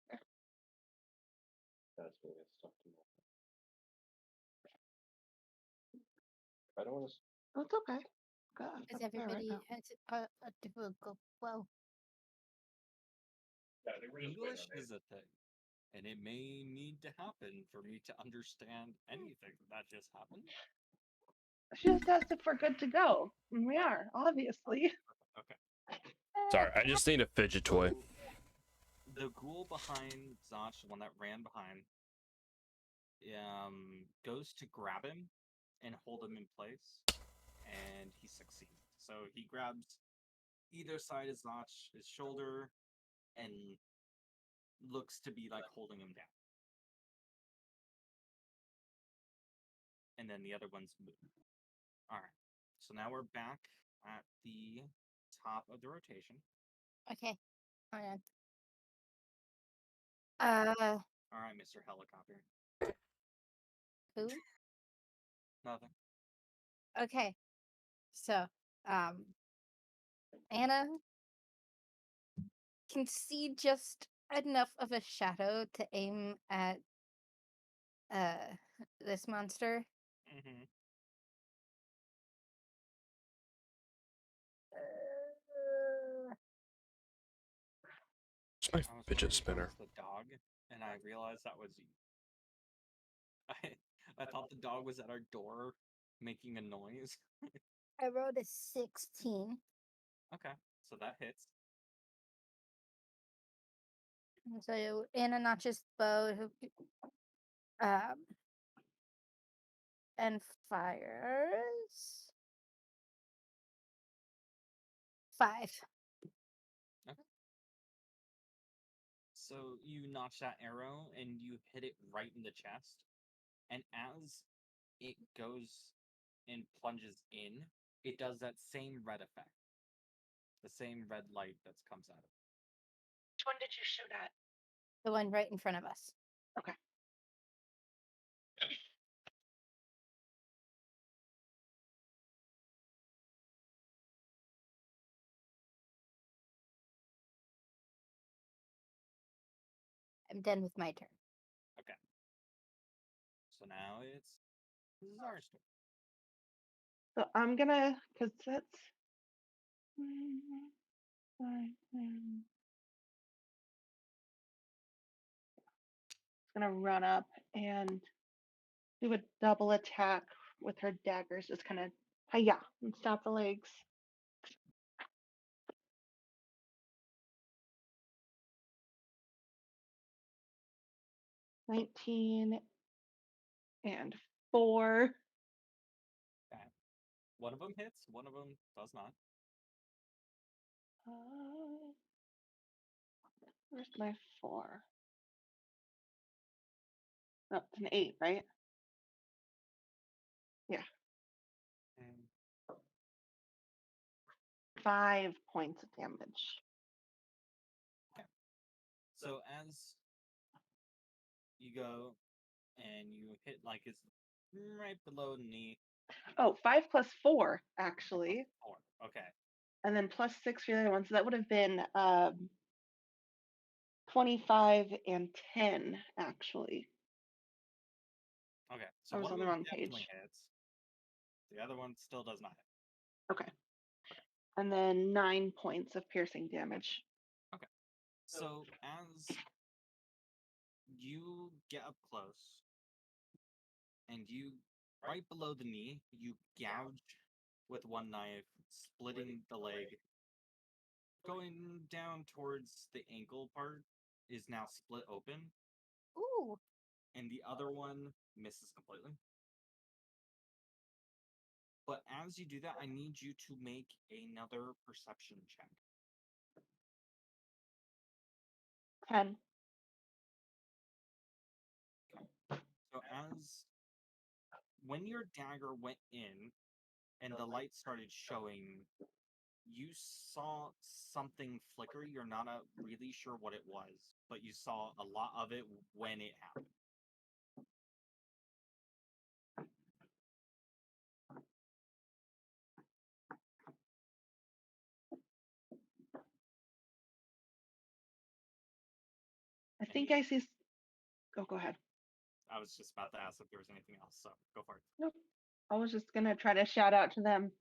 There. That's really stuff to know. I don't want to. Oh, it's okay. God, Because that's fair right everybody now. has a difficult flow. Yeah, I think we're just waiting English on is a thing, and it may need to happen for me to understand anything that just happened. She just asked if we're good to go. And we are, obviously. Okay. Sorry, I just need a fidget toy. So, the ghoul behind Zosh, the one that ran behind, goes to grab him and hold him in place, and he succeeds. So he grabs either side of Zosh's shoulder and looks to be like holding him down. And then the other one's moving. Alright. So now we're back at the top of the rotation. Okay. Hold on. Alright, Mr. Helicopter. Who? Nothing. Okay. So, Anna can see just enough of a shadow to aim at this monster. Mm-hmm. It's my I was fidget wondering if that spinner. was the dog, and I realized that was you. I thought the dog was at our door making a noise. I rolled a 16. Okay, so that hits. So Anna notches bow um, and fires 5. So you notch that arrow and you hit it right in the chest. And as it goes and plunges in, it does that same red effect. The same red light that comes out of it. Which one did you shoot at? The one right in front of us. Okay. I'm done with my turn. Okay. So now it's Czar's turn. So I'm gonna, cause that's gonna run up and do a double attack with her daggers. Just kind of, hiya, and stop the legs. $19 and 4. Okay. One of them hits, one of them does not. Where's my 4? No, it's an 8, right? Yeah. And 5 points of damage. so as you go and you hit like it's right below the knee. Oh, 5 plus 4, actually. 4. Okay. And then plus 6 for the other one. So that would have been 25 and 10, actually. Okay. I So was one on of the them wrong definitely page. hits. The other one still does not hit. Okay. And then 9 points of piercing damage. Okay. So as you get up close and you right below the knee, you gouge with one knife, splitting the leg. Going down towards the ankle part is now split open, Ooh. and the other one misses completely. But as you do that, I need you to make another perception check. 10. So as when your dagger went in and the light started showing, you saw something flicker. You're not really sure what it was, but you saw a lot of it when it happened. I think I see. Oh, go ahead. I was just about to ask if there was anything else, so go for it. Nope. I was just going to try to shout out to them.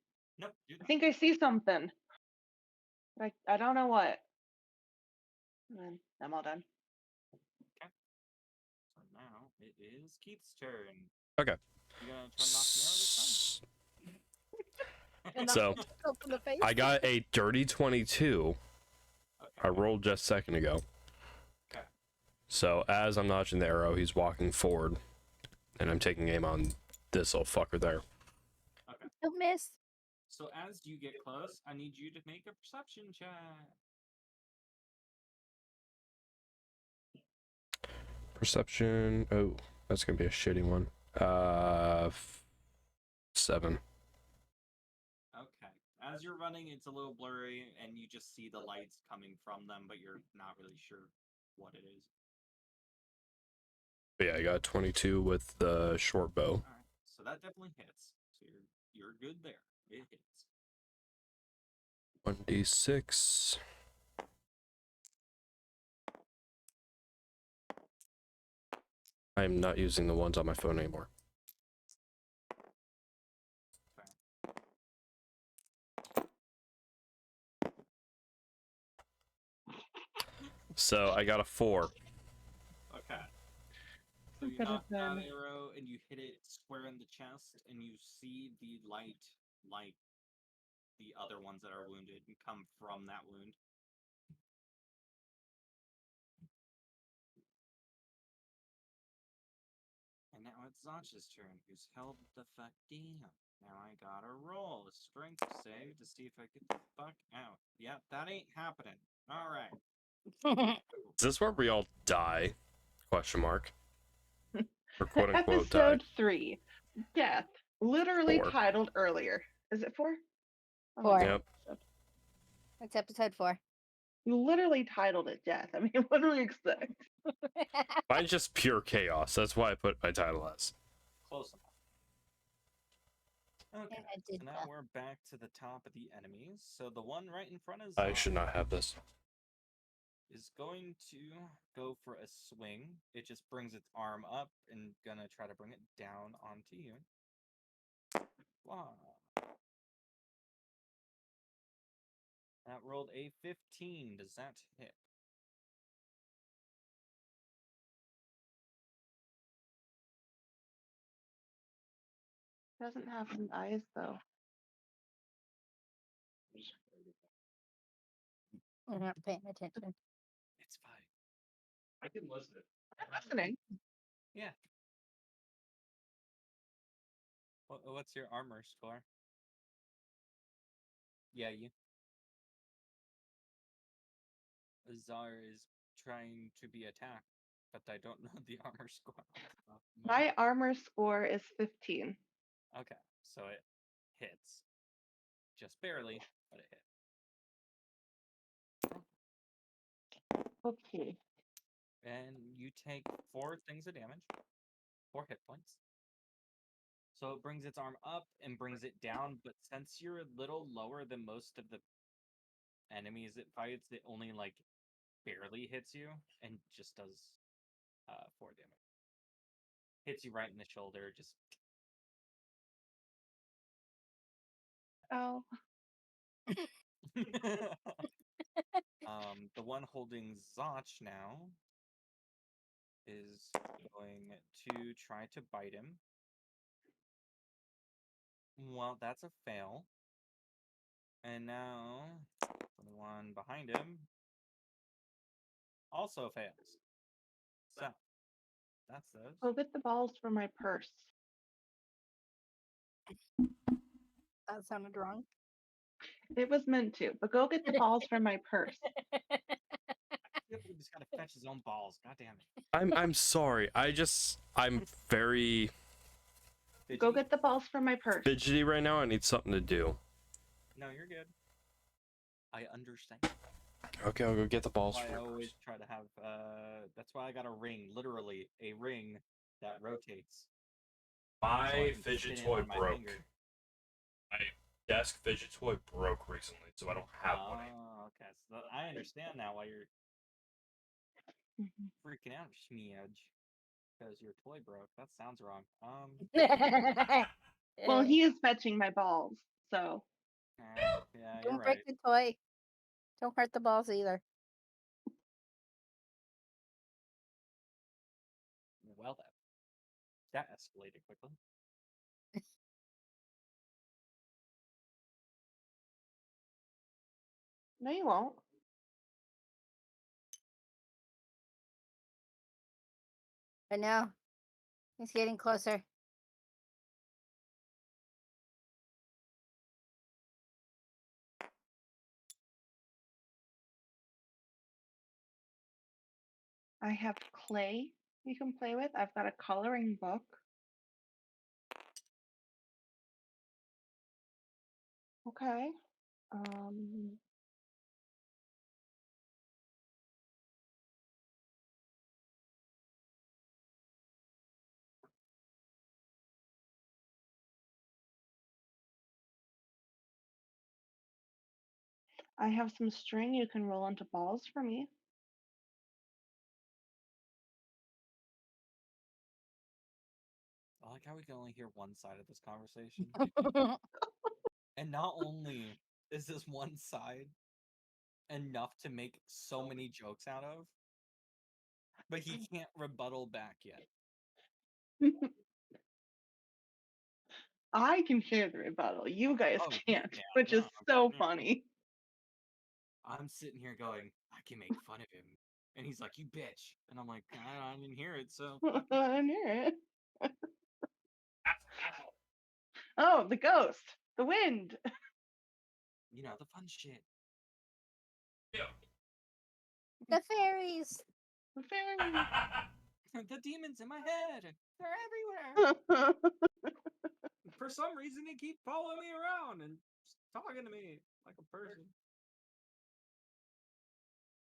Nope. I think I see something. I don't know what. And then I'm all done. Okay. So now it is Keith's turn. Okay. You gonna try to knock an arrow this And So, knock yourself in the face. I got a dirty 22. time? I rolled just a second ago. Okay. So as I'm notching the arrow, he's walking forward, and I'm taking aim on this little fucker there. Okay. Don't miss. So as you get close, I need you to make a perception check. Perception. Oh, that's gonna be a shitty one. 7. Okay. As you're running, it's a little blurry, and you just see the lights coming from them, but you're not really sure what it is. But yeah, I got 22 with the short bow. All right. So that definitely hits. So you're good there. It hits. 1d6. I am not using the ones on my phone anymore. So I got a 4. Okay. So could knock have that been. arrow and you hit it square in the chest, and you see the light like the other ones that are wounded and come from that wound. And now it's Zach's turn, who's held the fuck down. Now I gotta roll a strength save to see if I get the fuck out. Yep, that ain't happening. Alright. Is this where we all die? Question mark. Or quote unquote die. Episode 3, Death, literally 4. titled earlier. Is it 4? Oh, 4. Yep. That's episode 4. You literally titled it Death. I mean, what do we expect? Mine's just pure chaos. That's why I put my title as. Close enough. Okay, I did so now that. we're back to the top of the enemies. So the one right in front of I Zach should not have this. is going to go for a swing. It just brings its arm up and gonna try to bring it down onto you. Wow. That rolled a 15. Does that hit? Doesn't have some eyes though. I'm not paying attention. It's fine. I can listen. I'm listening. Yeah. What's your armor score? Yeah, you. Azar is trying to be attacked, but I don't know the armor score. My armor score is 15. Okay, so it hits. Just barely, but it hit. Okay. And you take 4 things of damage, 4 hit points. So it brings its arm up and brings it down, but since you're a little lower than most of the enemies it fights, it only like barely hits you and just does 4 damage. Hits you right in the shoulder, just Oh. the one holding Zach now is going to try to bite him. Well, that's a fail. And now the one behind him also fails. So that's those. Go get the balls from my purse. That sounded wrong. It was meant to, but go get the balls from my purse. He just gotta fetch his own balls. God damn it. I'm sorry. I'm very Go get the balls from my purse. fidgety right now. I need something to do. No, you're good. I understand. Okay, I'll go get the balls. That's why I from always first. try to have that's why I got a ring, literally a ring that rotates. So I My can fidget spin it toy on my broke. finger. My desk fidget toy broke recently, so I don't have one. Oh, okay. So I understand now why you're Mhm. freaking out, Schmeedge. Because your toy broke. That sounds wrong. Well, he is fetching my balls, so Yeah, you're Don't right. break the toy. Don't hurt the balls either. Well then, that escalated quickly. no, you won't. But now, he's getting closer. I have clay you can play with. I've got a coloring book. Okay. I have some string you can roll into balls for me. I like how we can only hear one side of this conversation. And not only is this one side enough to make so many jokes out of, but he can't rebuttal back yet. I can hear the rebuttal. You guys Oh, you can't, can. which is so Yeah. funny. I'm sitting here going, I can make fun of him. And he's like, you bitch. And I'm like, I didn't hear it, so fuck it." I didn't hear it. Oh, the ghost, the wind. You know, the fun shit. The fairies. The fairies. The demons in my head. They're everywhere. For some reason, they keep following me around and just talking to me like a person.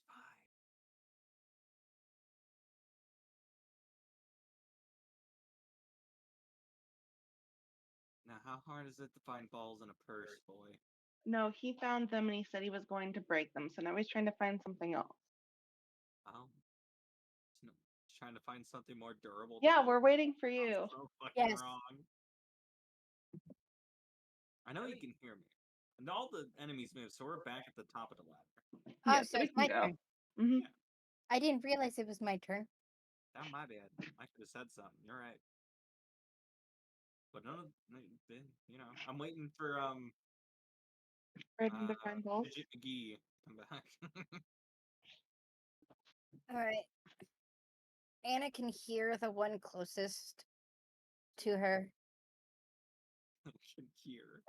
Fine. Now, how hard is it to find balls in a purse, boy? No, he found them and he said he was going to break them. So now he's trying to find something else. Oh. Trying to find something more durable. to Yeah, build. we're waiting for That's you. so fucking Yes. wrong. I know you can hear me. And all the enemies move, so we're back at the top of the ladder. Oh, Yeah, so we it's can my go. turn. Hmm. Yeah. I didn't realize it was my turn. That my bad. I should have said something. You're right. But you know, I'm waiting for Ready to find balls. Fidget McGee to come back. All right. Anna can hear the one closest to her. I can hear.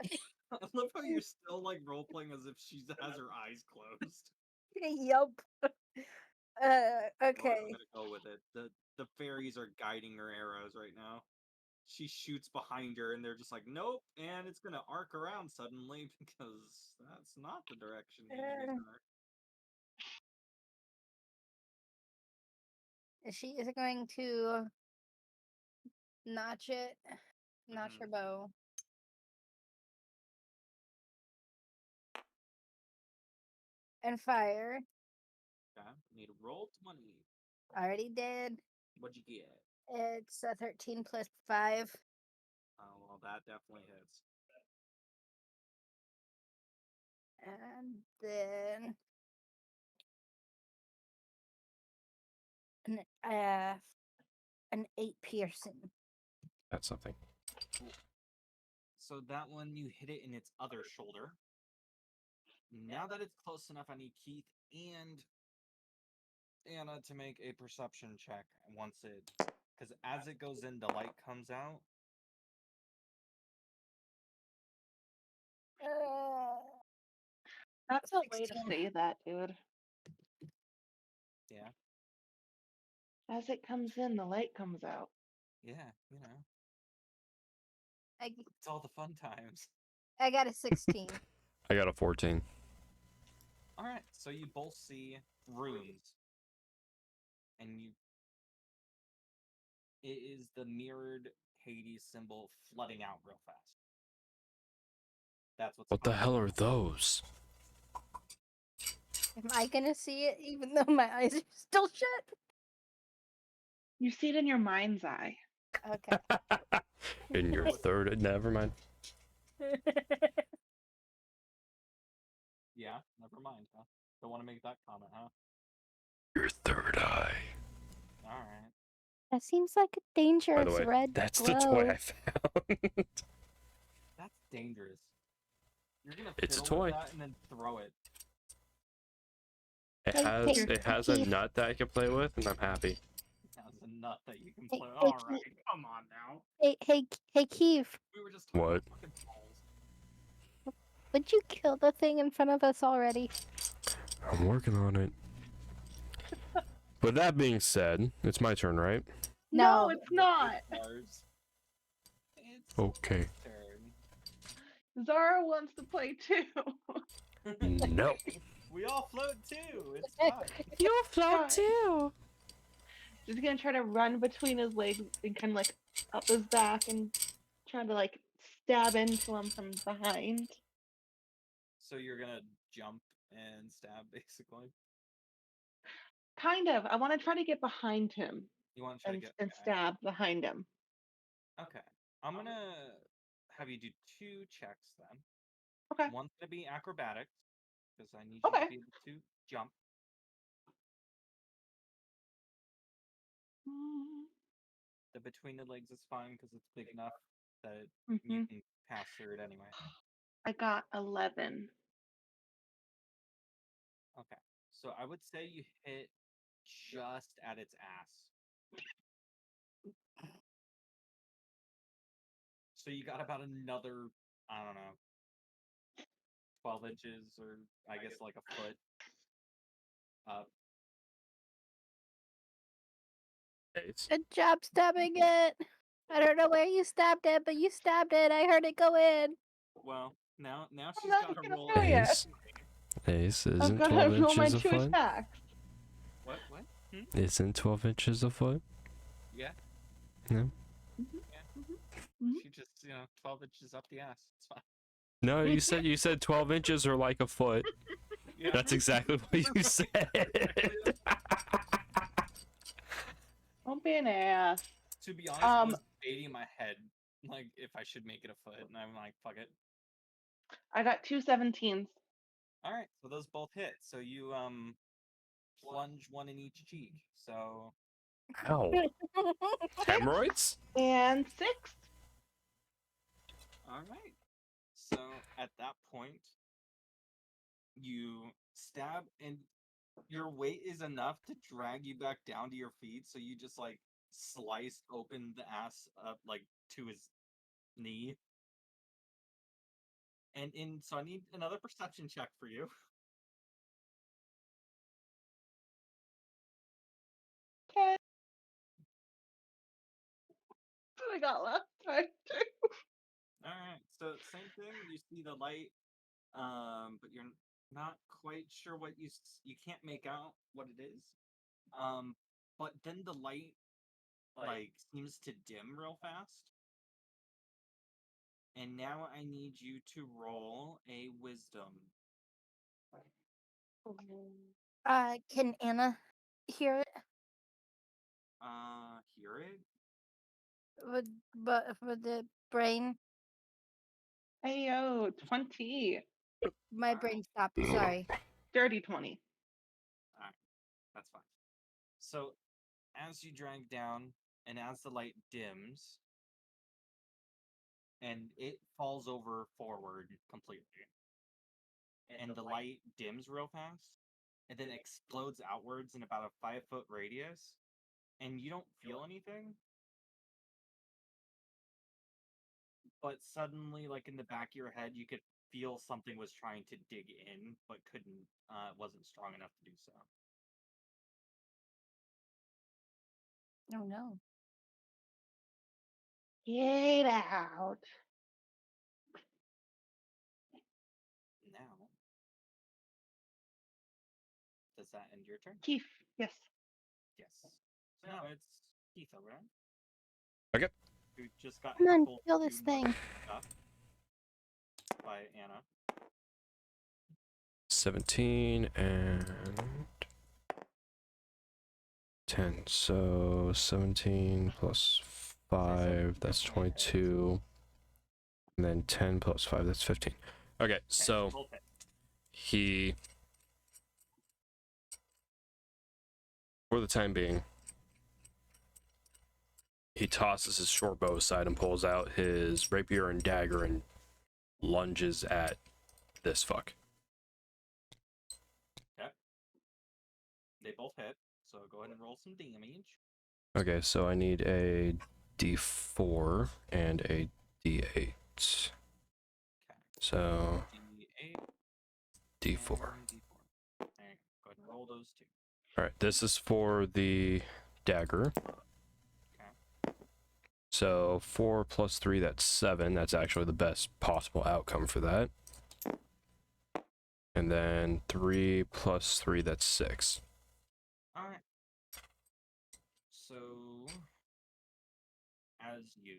I love how you're still like role playing as if she has her eyes closed. Yup. I'm Okay. gonna go with it. The fairies are guiding her arrows right now. She shoots behind her, and they're just like, nope, and it's gonna arc around suddenly because that's not the direction the enemies are. She is going to notch it, notch her Mhm. bow. And fire. Okay, need to roll 20. Already did. What'd you get? It's a 13 plus 5. Oh, well, that definitely hits. And then an 8 piercing. That's something. So that one, you hit it in its other shoulder. Now that it's close enough, I need Keith and Anna to make a perception check once it... Because as it goes in, the light comes out. That's a way to 16. say that, dude. Yeah. As it comes in, the light comes out. Yeah, you know. I It's all the fun times. got a 16. I got a 14. Alright, so you both see runes. And you... It is the mirrored Hades symbol flooding out real fast. That's what's What the about to hell are happen. those? Am I gonna see it even though my eyes are still shut? You see it in your mind's eye. Okay. In your third, never mind. Yeah, never mind, huh? Don't want to make that comment, huh? Your third eye. Alright. That seems like a By the dangerous way, red that's glow. the toy I found. That's dangerous. You're gonna It's a fiddle toy. with that and then throw it. It Hey, has hey, it has a Keith. nut that I can play with, and I'm happy. That's a nut that you can Hey, play. hey, Alright, Keith. come on now. Hey, Keith. We were just talking What? about fucking balls. Would you kill the thing in front of us already? I'm working on it. But that being said, it's my turn, right? No. It's not. It's Okay. your turn. Zara wants to play too. No. We all float too. It's fine. You float too. She's gonna try to run between his legs and kind of like up his back and try to like stab into him from behind. So you're gonna jump and stab, basically. Kind of. I want to try to get behind him You want to try to and, get and okay. stab behind him. Okay. I'm gonna have you do 2 checks then. Okay. One's gonna be acrobatics because I need you Okay. to be able to jump. The between the legs is fine because it's big enough that Hmm you can pass through it anyway. I got 11. Okay. So I would say you hit just at its ass. So you got about another, I don't know, 12 inches or I guess like a foot up. Ace. Good job stabbing it. I don't know where you stabbed it, but you stabbed it. I heard it go in. Well, now I'm she's not got to gonna roll. go yet. Ace. Ace I'm isn't gonna 12 roll my inches a 2 foot. attacks. What? What? Isn't 12 inches a foot? Yeah. No. She just, 12 inches up the ass. It's fine. No, you said 12 inches or like a foot. Yeah. That's exactly what you said. Don't be an ass. To be honest, I was debating in my head, like, if I should make it a foot, and I'm like, fuck it. I got 2 17s. Alright, so those both hit. So you, plunge one in each cheek. So, Ow. Hemorrhoids? And 6. alright. So, at that point, you stab, and your weight is enough to drag you back down to your feet, so you just, like, slice open the ass up, like, to his knee. So I need another perception check for you. Okay. I got left time too. Alright, so same thing, you see the light, but you're not quite sure what you can't make out what it is. But then the light, like, seems to dim real fast. And now I need you to roll a wisdom. Can Anna hear it? Hear it? But for the brain, Ayo, 20. my Alright. brain stopped. Sorry. Dirty 20. Alright, that's fine. So, as you drag down, and as the light dims, and it falls over forward completely, and the light dims real fast, and then explodes outwards in about a 5-foot radius, and you don't feel anything, but suddenly, like in the back of your head, you could feel something was trying to dig in, but couldn't, wasn't strong enough to do so. Oh no. Get out. Now, does that end your turn? Keith. Yes. Yes. So now it's Keith over there. Okay. Who just got Come on, heckled kill this too thing. much stuff by Anna. 17 and 10. So 17 plus 5, that's 22. And then 10 plus 5, that's 15. Okay, so Both hit. he, for the time being, he tosses his short bow aside and pulls out his rapier and dagger and lunges at this fuck. They both hit, so go ahead and roll some damage. Okay, so I need a d4 and a d8. Okay. So D8 d4. and D4. Go ahead and roll those two. All right, this is for the dagger. Okay. So 4 plus 3, that's 7. That's actually the best possible outcome for that. And then 3 plus 3, that's 6. Alright. So, as you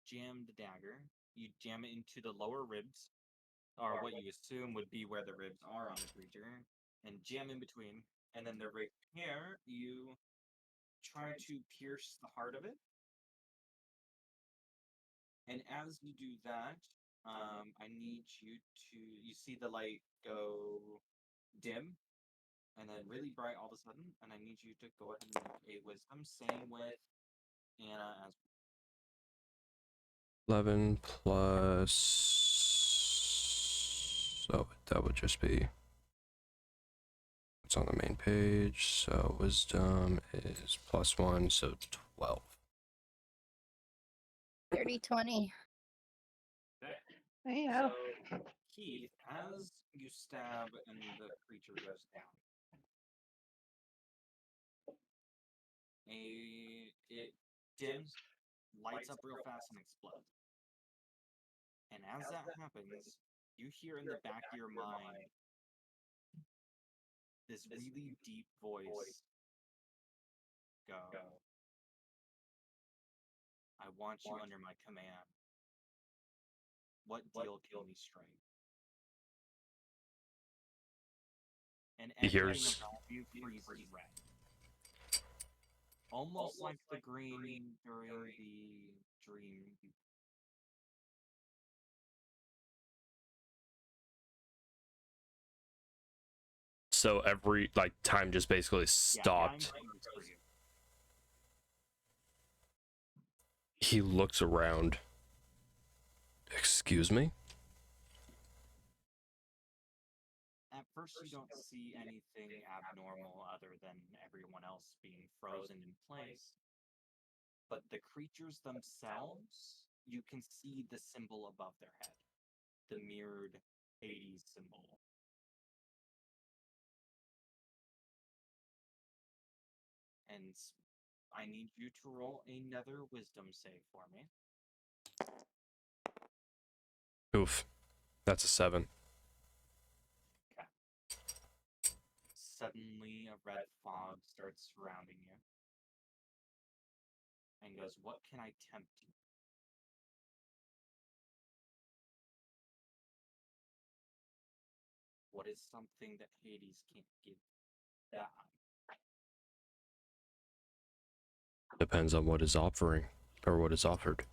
jam the dagger, you jam it into the lower ribs, or what you assume would be where the ribs are on the creature, and jam in between, and then the rapier, you try to pierce the heart of it. And as you do that, I need you see the light go dim, and then really bright all of a sudden, and I need you to go ahead and make a wisdom, same with Anna as 11 plus. So that would just be. It's on the main page. So wisdom is +1, so 12. Dirty 20. There you go. So, Keith, as you stab and the creature goes down, it dims, lights up real fast, and explodes. And as that happens, you hear in the back of your mind this really deep voice go, I want you under my command. What deal can we strike? And He everything hears- around you freezes red. Almost like the green during the dream. So every time just basically Yeah, stopped. time freezes for you. He looks around. Excuse me? At first, you don't see anything abnormal other than everyone else being frozen in place. But the creatures themselves, you can see the symbol above their head. The mirrored Hades symbol. And I need you to roll another wisdom save for me. Oof. That's a 7. Suddenly, a red fog starts surrounding you. And goes, what can I tempt you? What is something that Hades can't give? That Depends on what is offering, or what is offered.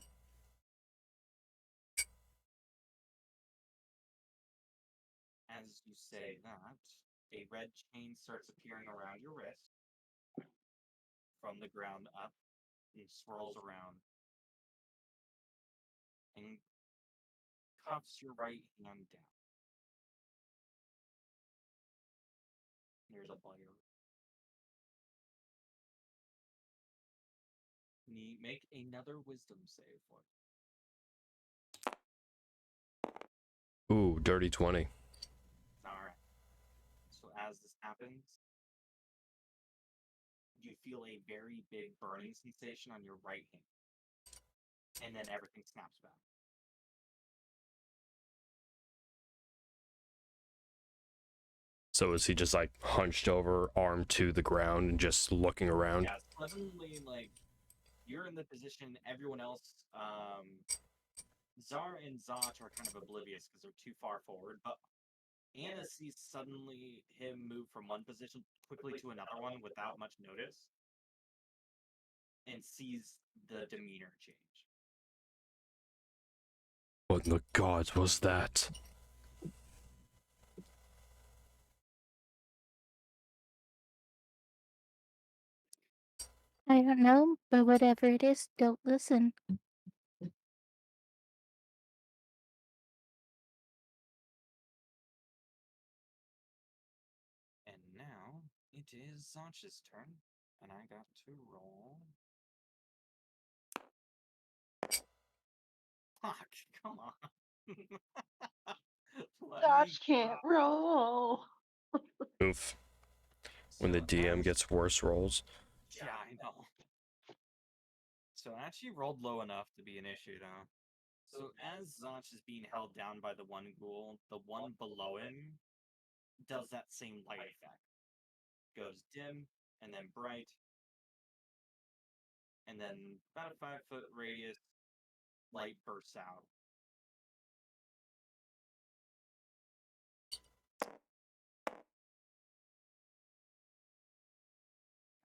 As you say that, a red chain starts appearing around your wrist from the ground up and swirls around and cuffs your right hand down. There's a player. Make another wisdom save for it. Ooh, dirty 20. Alright. So as this happens, you feel a very big burning sensation on your right hand. And then everything snaps back. So is he just hunched over, arm to the ground, and just looking around? Yeah, suddenly, you're in the position everyone else, Zara and Zach are kind of oblivious because they're too far forward, but Anna sees suddenly him move from one position quickly to another one without much notice, and sees the demeanor change. What in the gods was that? I don't know, but whatever it is, don't listen. And now it is Zach's turn, and I got to roll. Fuck, come on. Dodge can't roll. Oof. When the DM gets worse rolls. Yeah, I know. So I actually rolled low enough to be an issue, though. So as Zach is being held down by the one ghoul, the one below him does that same light effect. Goes dim, and then bright, and then about a 5-foot radius, light bursts out.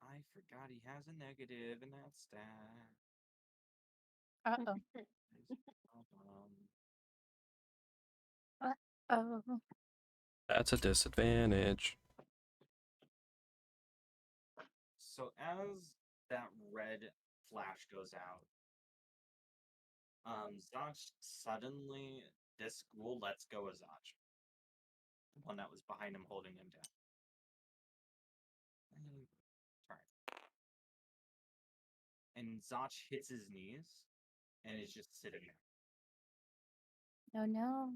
I forgot he has a negative in that stat. Uh-oh. Um, Uh-oh. That's a disadvantage. So as that red flash goes out. Zach suddenly, this ghoul lets go of Zach. The one that was behind him holding him down. And turn. And Zach hits his knees and is just sitting there. Oh no.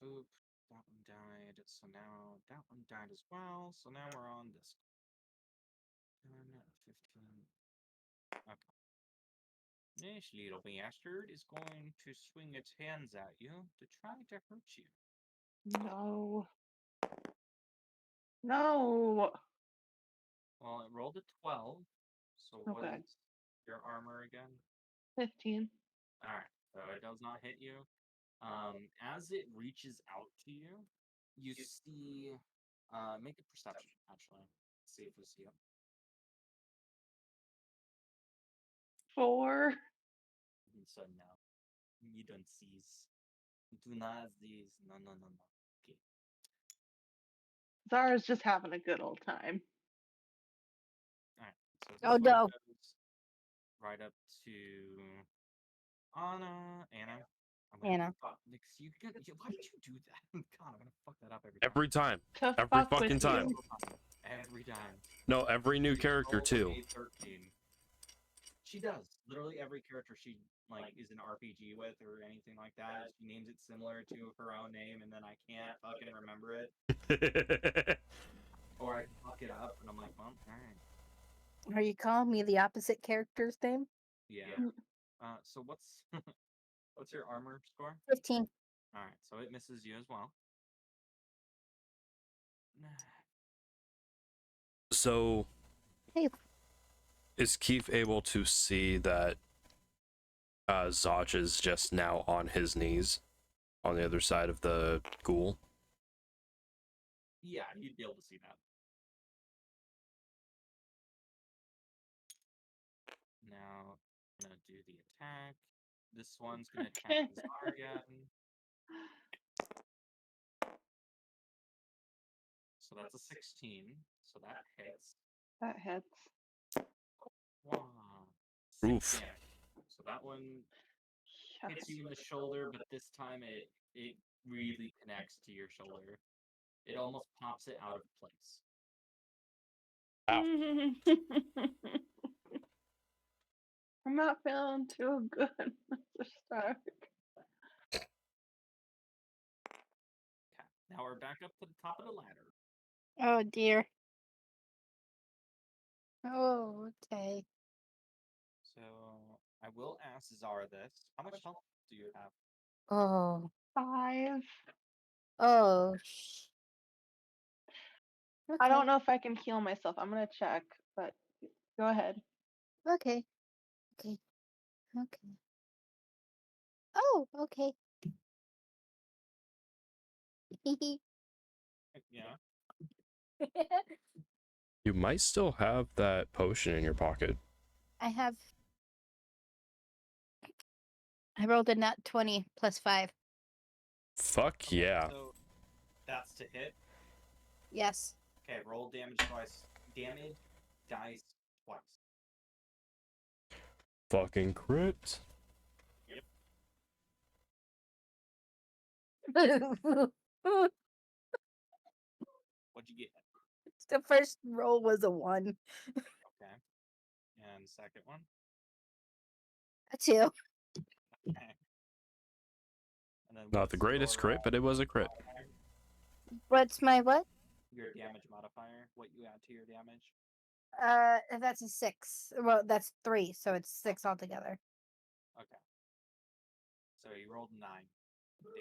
Oop, that one died. So now that one died as well. So now we're on this. 10, 15. Okay. This little bastard is going to swing its hands at you to try to hurt you. No. No. Well, it rolled a 12. So what Okay. is your armor again? 15. Alright, so it does not hit you. As it reaches out to you, you see. Make a perception, actually. See if we see it. 4. And so, no. You don't seize. Do not seize. No, no, no, no. Okay. Zara's just having a good old time. Alright, so this Oh, one no. goes right up to Anna. Anna. Fuck, Nick, why did you do that? God, I'm gonna fuck that up Every time. To Every fuck fucking with time. you. Every time. No, every new She character rolled too. a 13. She does. Literally every character she is an RPG with or anything like that. She names it similar to her own name, and then I can't fucking remember it, or I fuck it up, and I'm like, well, all right. Are you calling me the opposite character's name? Yeah. So what's what's your armor score? 15. All right, so it misses you as well. So, Hey. is Keith able to see that Zach is just now on his knees on the other side of the ghoul? Yeah, you'd be able to see that. Now, I'm gonna do the attack. This one's gonna attack Zara again. So that's a 16. So that hits. That hits. Wow. Oof. 6 damage. So that one hits you in the shoulder, but this time it really connects to your shoulder. It almost pops it out of place. I'm not feeling too good. Mr. Stark. Okay. Now we're back up to the top of the ladder. Oh dear. Oh, okay. So I will ask Zara this. How much health do you have? Oh. 5. Oh. Okay. I don't know if I can heal myself. I'm gonna check, but go ahead. Okay. Okay. Okay. Oh, okay. Yeah. You might still have that potion in your pocket. I rolled a nat 20 plus 5. Fuck yeah. So that's to hit. Yes. Okay, roll damage twice. Damage dice twice. Fucking crit. What'd you get? The first roll was a 1. Okay. And second one? A 2. Okay. And then Not the what's greatest your, crit, but it was a crit. modifier? What's my what? Your damage modifier. What you add to your damage? That's a 6. Well, that's 3, so it's 6 altogether. Okay. So you rolled 9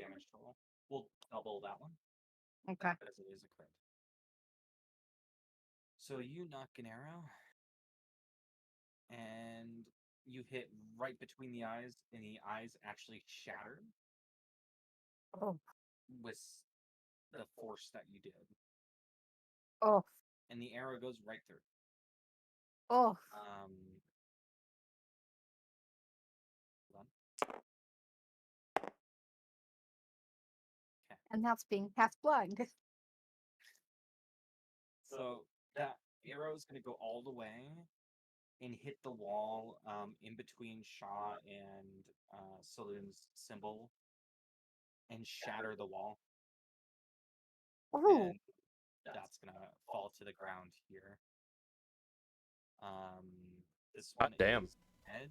damage total. We'll double that one Okay. because it is a crit. So you knock an arrow, and you hit right between the eyes, and the eyes actually shatter Oh. with the force that you did. Oh. And the arrow goes right through. Oh. Hold on. Okay. And that's being half blind. So that arrow is going to go all the way and hit the wall in between Shaw and Saloon's symbol and shatter the wall. Ooh. And that's going to fall to the ground here. This God one damn. is dead,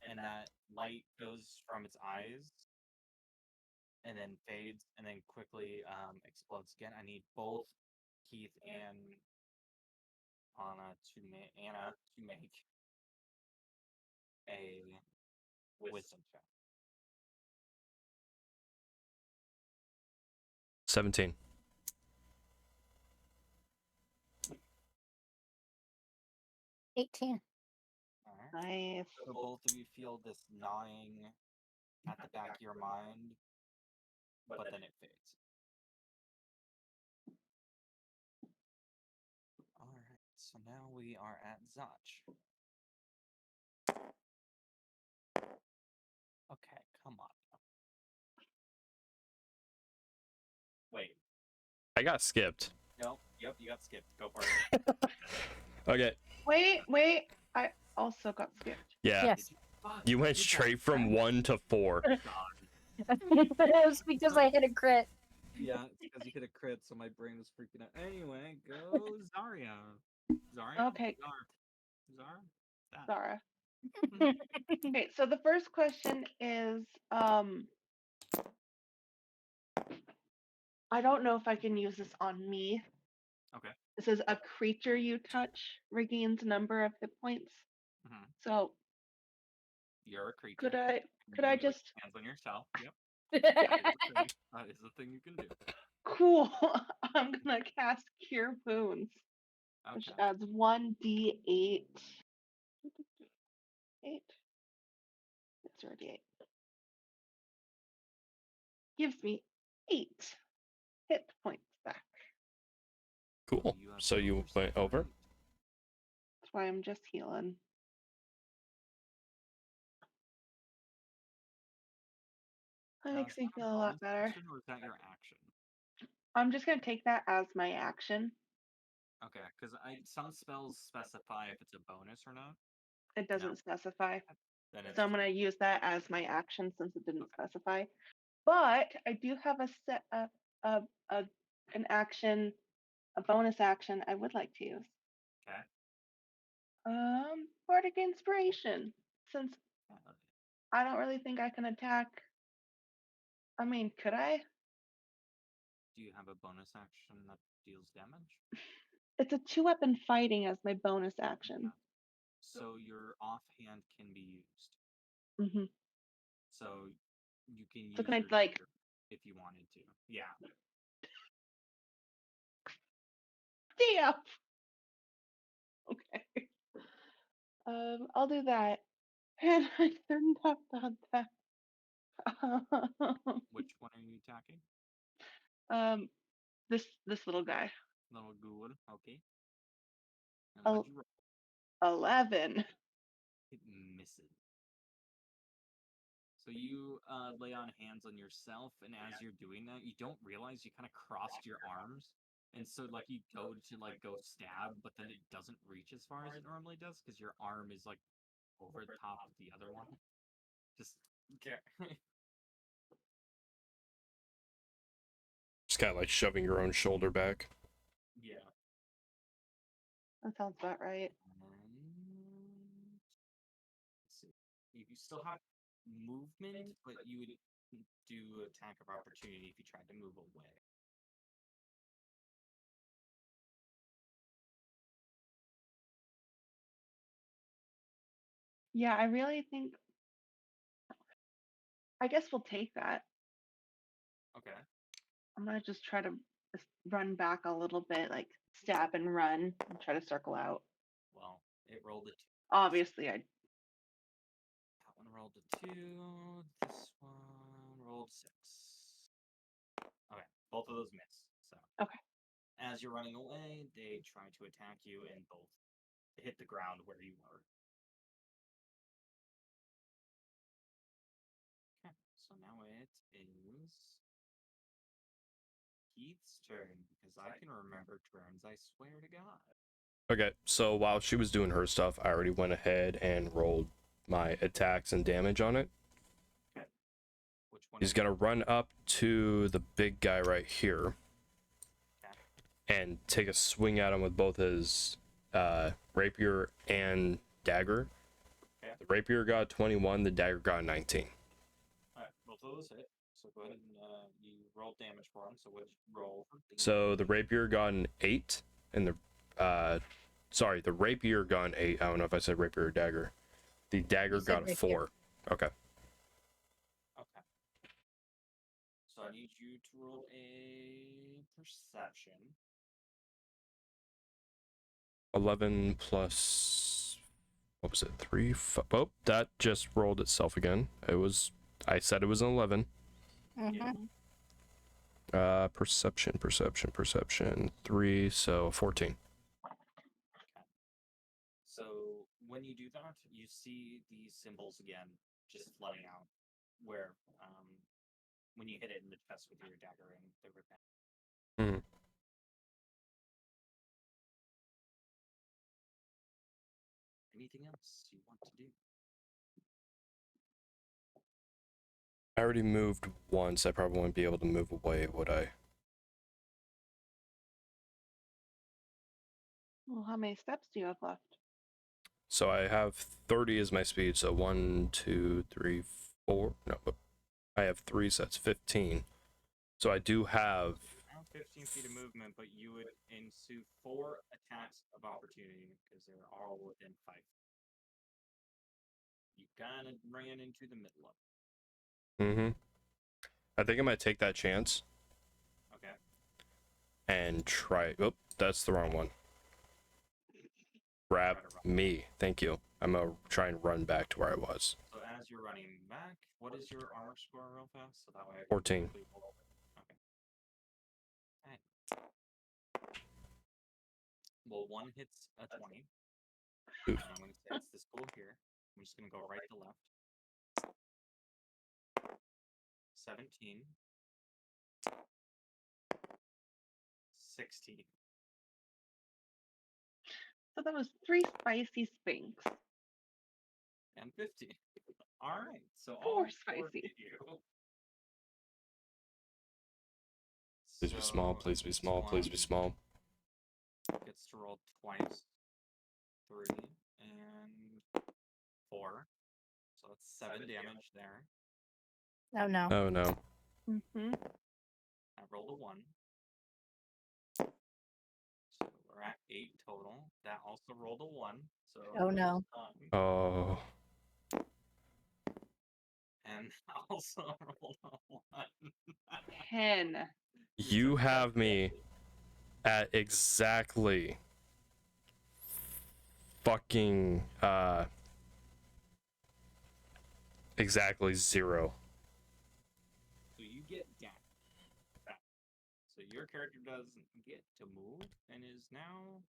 and that light goes from its eyes and then fades and then quickly explodes again. I need both Keith and Anna to make a wisdom check. 17. $18. All right. Nice. So both of you feel this gnawing at the back of your mind, but then it fades. All right. So now we are at Zach. Okay, come on. Wait. I got skipped. Nope. Yep, you got skipped. Go for it. Okay. Wait. I also got skipped. Yeah. Yes. You went straight from 1 to 4. It was because I hit a crit. Yeah, it's because you hit a crit, so my brain was freaking out. Anyway, go Zarya. Zarya? Okay. Zara? That. Zara. Okay, so the first question is, I don't know if I can use this on me. Okay. This is a creature you touch regains number of hit points. Mhm. So You're a creature. could I You can put just your hands on yourself? Yep. That is the thing you can do. cool? I'm gonna cast Cure Wounds, which Okay. adds 1d8. 8. It's already 8. Gives me 8 hit points back. Cool. You have So you over went over? separate. That's why I'm just healing. That Now, makes is me that a feel a lot bonus better. action, or is that your action? I'm just gonna take that as my action. Okay, because some spells specify if it's a bonus or not. It doesn't specify. Then it's So I'm gonna use that as my action since it didn't specify. But I do have an action, a bonus action I would like to use. okay. Bardic Inspiration. Since Uh, I don't really think I can attack. I mean, could I? Do you have a bonus action that deals damage? It's a 2-weapon fighting as my bonus action. So your offhand can be used. hmm So you can use So can I your like? dagger if you wanted to. Yeah. Damn. Okay. I'll do that. And I turned up on that. Which one are you attacking? um, this little guy. Little ghoul. Okay. And what'd you roll? 11. It misses. So you lay on hands on yourself, and as you're doing that, you don't realize you kind of crossed your arms, and so like you go to like go stab, but then it doesn't reach as far as it normally does because your arm is like over the top of the other one. Just okay. Just kind of like shoving your own shoulder back. Yeah. That sounds about right. Let's see. You still have movement, but you would do attack of opportunity if you tried to move away. Yeah, I really think. I guess we'll take that. Okay. I'm gonna just try to run back a little bit, like stab and run, and try to circle out. Well, it rolled a 2. Obviously, I. That one rolled a 2. This one rolled 6. Okay, both of those miss. So Okay. as you're running away, they try to attack you and both hit the ground where you were. Okay, so now it is Keith's turn because I can remember turns, I swear to God. Okay, so while she was doing her stuff, I already went ahead and rolled my attacks and damage on it. Which one? He's gonna run up to the big guy right here and take a swing at him with both his rapier and dagger. Okay. The rapier got 21, the dagger got 19. Alright, both of those hit. So go ahead and you roll damage for him. So which roll? So the rapier got an 8, and the rapier got an 8. I don't know if I said rapier or dagger. The dagger You said got a rapier. 4. Okay. Okay. So I need you to roll a perception. 11 plus, what was it, 3? Oh, that just rolled itself again. I said it was an 11. Mm-hmm. Perception, 3, so 14. So when you do that, you see these symbols again, just flooding out. Where when you hit it in the chest with your dagger and the rip out. Mhm. Anything else you want to do? I already moved once. I probably wouldn't be able to move away, would I? Well, how many steps do you have left? So I have 30 as my speed, so 1, 2, 3, 4. No, I have 3, so that's 15. So I do have. Around 15 feet of movement, but you would ensue 4 attacks of opportunity because they're all within 5. You kind of ran into the middle of I think I might take that chance it. Okay. and try. Oh, that's the wrong one. Grab me. Thank you. I'm gonna try and run back to where I was. So as you're running back, what is your armor score real fast? So that way I can 14. quickly roll it. Okay. Alright. Well, one hits a 20. And I'm going to say it's this goal here. I'm just going to go right to left. 17. 16. So that was 3 spicy spinks. And 15. Alright, so 4 all 4 spicy. hit you. Please be small. So Please be this small. Please be one small. Gets to roll twice. 3 and 4. So that's 7 damage there. Oh no. Oh no. Mm-hmm. I rolled a 1. So we're at 8 total. That also rolled a 1. So Oh no. Oh. And also rolled a 1. 10. You have me at exactly fucking exactly 0. So you get down. So your character doesn't get to move and is now.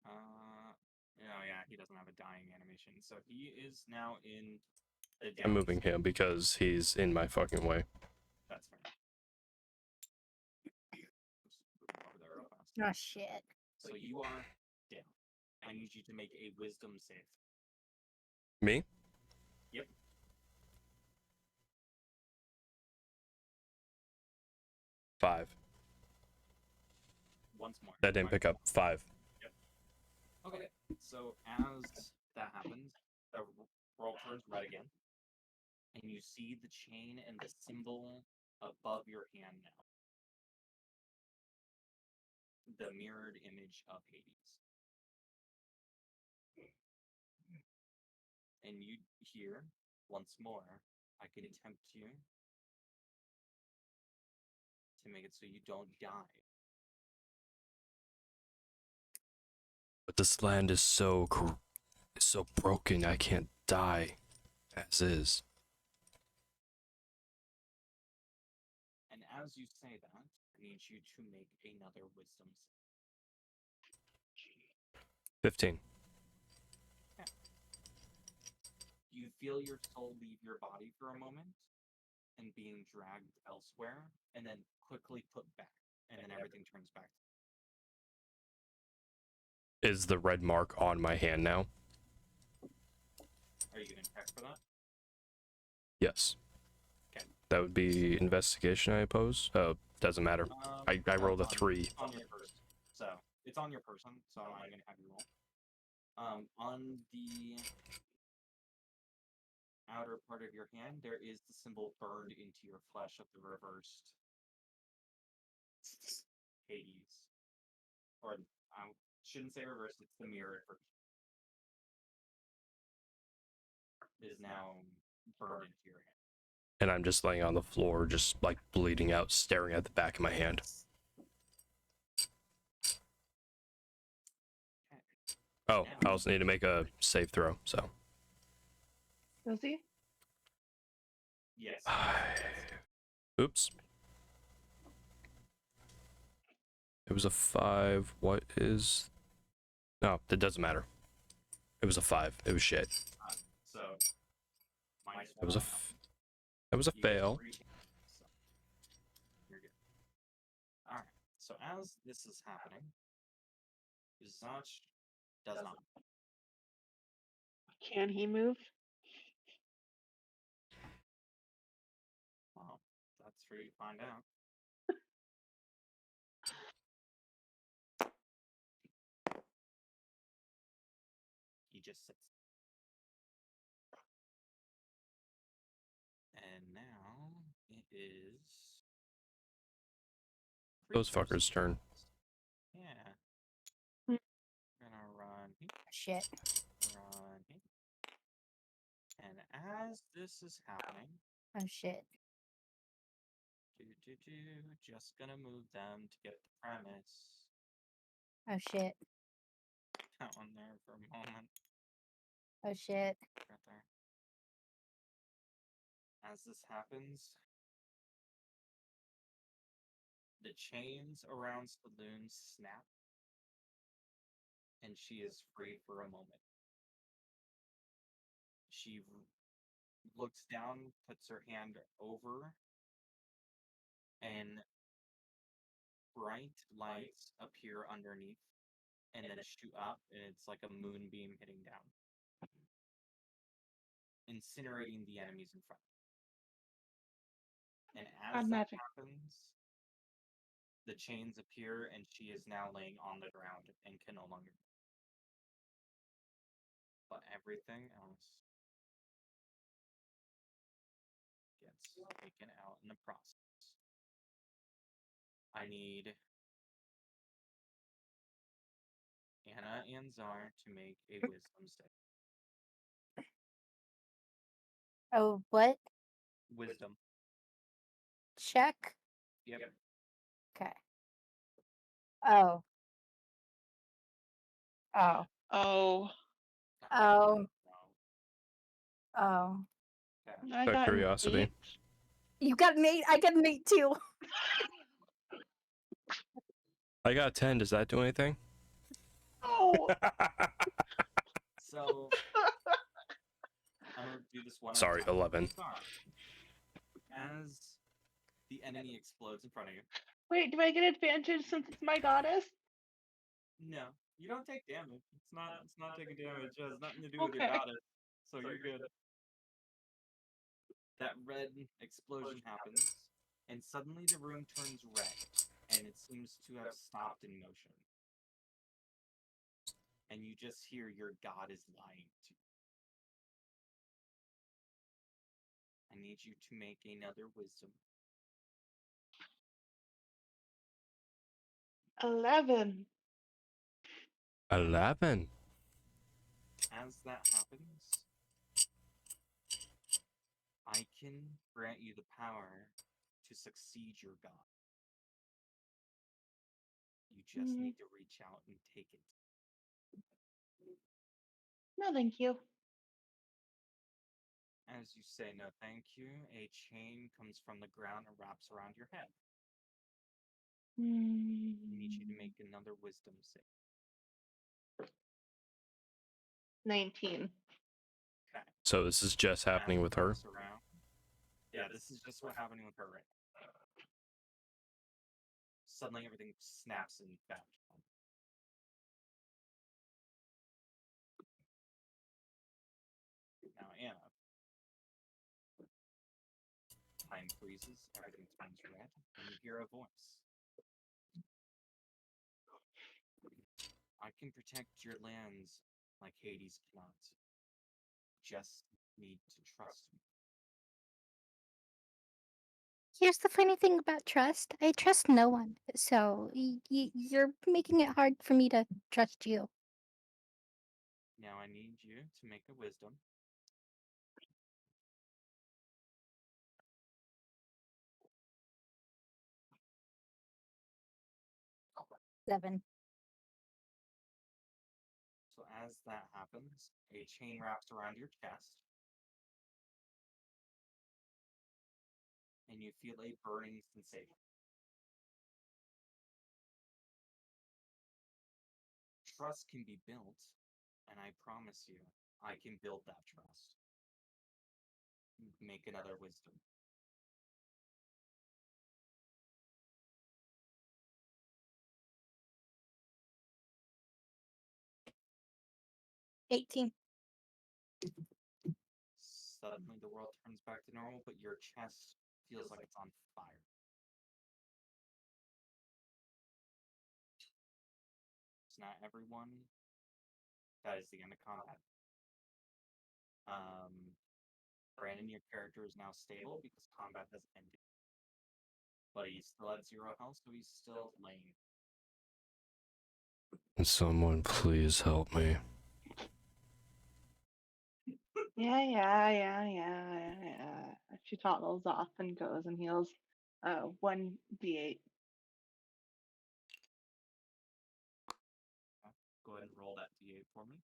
Oh yeah, he doesn't have a dying animation, so he is now in the down. I'm moving him because he's in my fucking way. That's fair. Just move him over there real fast. Oh shit. So you are down. I need you to make a wisdom save. Me? Yep. Five. Once more. That didn't pick up. 5. Okay, so as that happens, the roll turns red again, and you see the chain and the symbol above your hand now. The mirrored image of Hades. And you hear, once more, I can tempt you to make it so you don't die. But this land is so broken. I can't die as is. And as you say that, I need you to make another wisdom save. 15. Okay. You feel your soul leave your body for a moment and being dragged elsewhere, and then quickly put back, and then everything turns back. Is the red mark on my hand now? Are you gonna check for that? Yes. Okay. That would be investigation, I suppose. Doesn't matter. I No, rolled a it's 3. It's on your person. So it's on your person. So I'm gonna have you roll. On the outer part of your hand, there is the symbol burned into your flesh of the reversed Hades. Or I shouldn't say reversed, it's the mirrored version. It is now burned into your hand. And I'm just laying on the floor, just like bleeding out, staring at the back of my hand. Oh, I also need to make a save throw, so. Does he? Yes. Oops. It was a 5. What is... No, that doesn't matter. It was a 5. It was shit. So minus It was a... one. That was a You get fail. 3 chances, so you're good. Alright. So as this is happening, Zach does not. Can he move? Well, that's for you to find out. He just sits. And now it is Those Creature's fuckers' turn. Yeah. Hmm. Gonna run here, Shit. run here. And as this is happening, Oh shit. just gonna move them to get the premise. Oh shit. That one there for a moment. Oh shit. Right there. As this happens, the chains around Saloon snap, and she is free for a moment. She looks down, puts her hand over, and bright lights appear underneath and then shoot up, and it's like a moonbeam hitting down, incinerating the enemies in front. And as God that magic. happens, the chains appear, and she is now laying on the ground and can no longer. But everything else gets taken out in the process. I need Anna and Czar to make a wisdom save. Oh, what? Wisdom. Check? Yep. Okay. Oh. Oh. Oh, Oh. Oh. Okay. I Out of got an curiosity. 8. You got an 8. I got an 8 too. I got a 10. Does that do anything? Oh, So I'm gonna do this one. Sorry, at a time. 11. Czar, as the enemy explodes in front of you. wait, do I get advantage since it's my goddess? No, you don't take damage. It's not taking damage. It has nothing to do with your Okay. goddess. So you're good. That red explosion happens, and suddenly the room turns red, and it seems to have stopped in motion. And you just hear your god is lying to you. I need you to make another wisdom. 11. 11. As that happens, I can grant you the power to succeed your god. You just need to reach out and take it. No, thank you. As you say no thank you, a chain comes from the ground and wraps around your head. I need you to make another wisdom save. 19. Okay. So this is just happening with her? Around. Yeah, this is just what's happening with her right now. Suddenly everything snaps and back. time freezes, everything turns red, and you hear a voice. I can protect your lands like Hades cannot. Just need to trust me. Here's the funny thing about trust. I trust no one. So you're making it hard for me to trust you. Now I need you to make a wisdom. Seven. So as that happens, a chain wraps around your chest, and you feel a burning sensation. Trust can be built, and I promise you, I can build that trust. Make another wisdom. 18. Suddenly the world turns back to normal, but your chest feels like it's on fire. It's not everyone. That is the end of combat. Brandon, your character is now stable because combat has ended. But he's still at 0 health, so he's still laying. Someone please help me. Yeah. She toddles off and goes and heals 1d8. Go ahead and roll that d8 for me.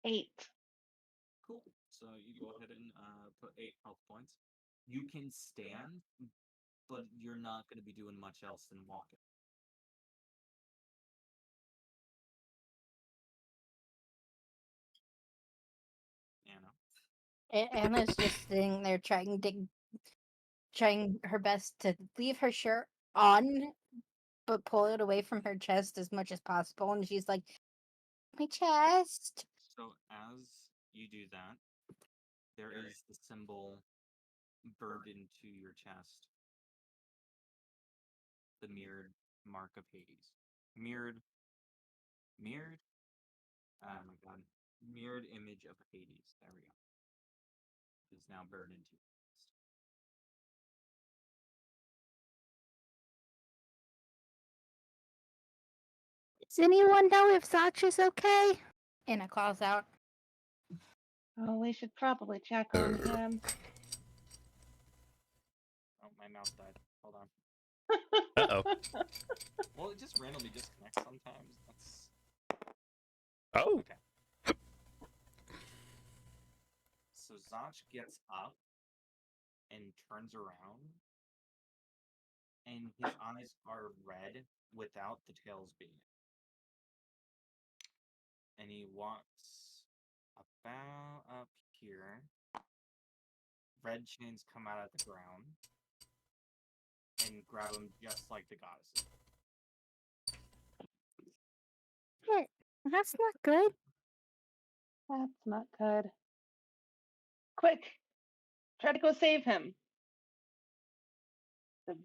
Eight. Cool. So you go ahead and put 8 health points. You can stand, but you're not going to be doing much else than walking. Anna. Anna's just sitting there trying her best to leave her shirt on, but pull it away from her chest as much as possible. And she's like, my chest. So as you do that, there is the symbol burned into your chest. The mirrored mark of Hades. Mirrored. Oh my god. Mirrored image of Hades. There we go. It's now burned into your chest. Does anyone know if Zach is okay? Anna calls out. Oh, we should probably check on him. Oh, my mouse died. Hold on. Uh-oh. Well, it just randomly disconnects sometimes. That's Oh. okay. So Zach gets up and turns around, and his eyes are red without the tails being. And he walks about up here. Red chains come out of the ground and grab him just like the goddesses. Shit, that's not good. That's not good. Quick! Try to go save him.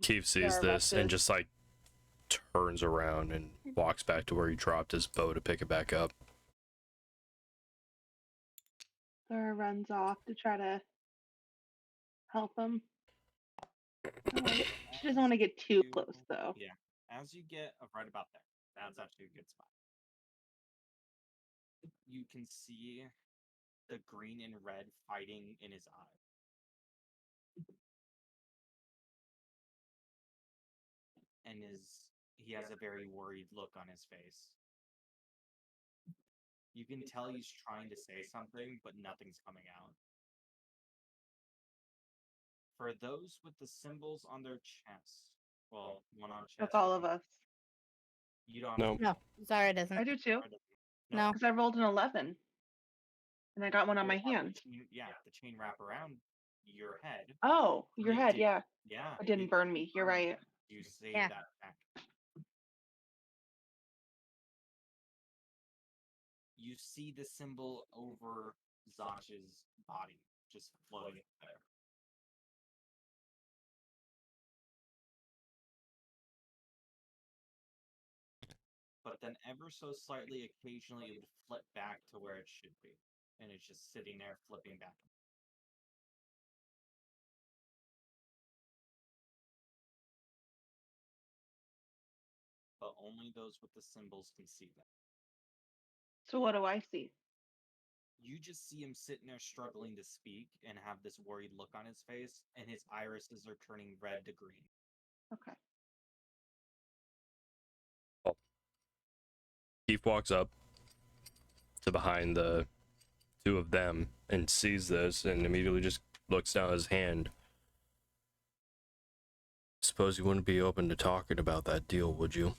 Keith sees this and just like turns around and walks back to where he dropped his bow to pick it back up. Thor runs off to try to help him. She doesn't want to get too close, though. Yeah. As you get right about there, that's actually a good spot. You can see the green and red fighting in his eye. And he has a very worried look on his face. You can tell he's trying to say something, but nothing's coming out. For those with the symbols on their chest, well, one on chest. That's all of us. You don't. No. No, Zara doesn't. I do too. No. Because I rolled an 11. And I got one on my hand. Yeah, the chain wrap around your head. Oh, your head, yeah. Yeah. It didn't burn me. You're right. You saved Yeah. that back. You see the symbol over Zach's body, just floating there. But then ever so slightly, occasionally it would flip back to where it should be. And it's just sitting there flipping back. But only those with the symbols can see that. So what do I see? You just see him sitting there struggling to speak and have this worried look on his face, and his irises are turning red to green. Okay. Keith walks up to behind the two of them and sees this and immediately just looks down at his hand. Suppose you wouldn't be open to talking about that deal, would you?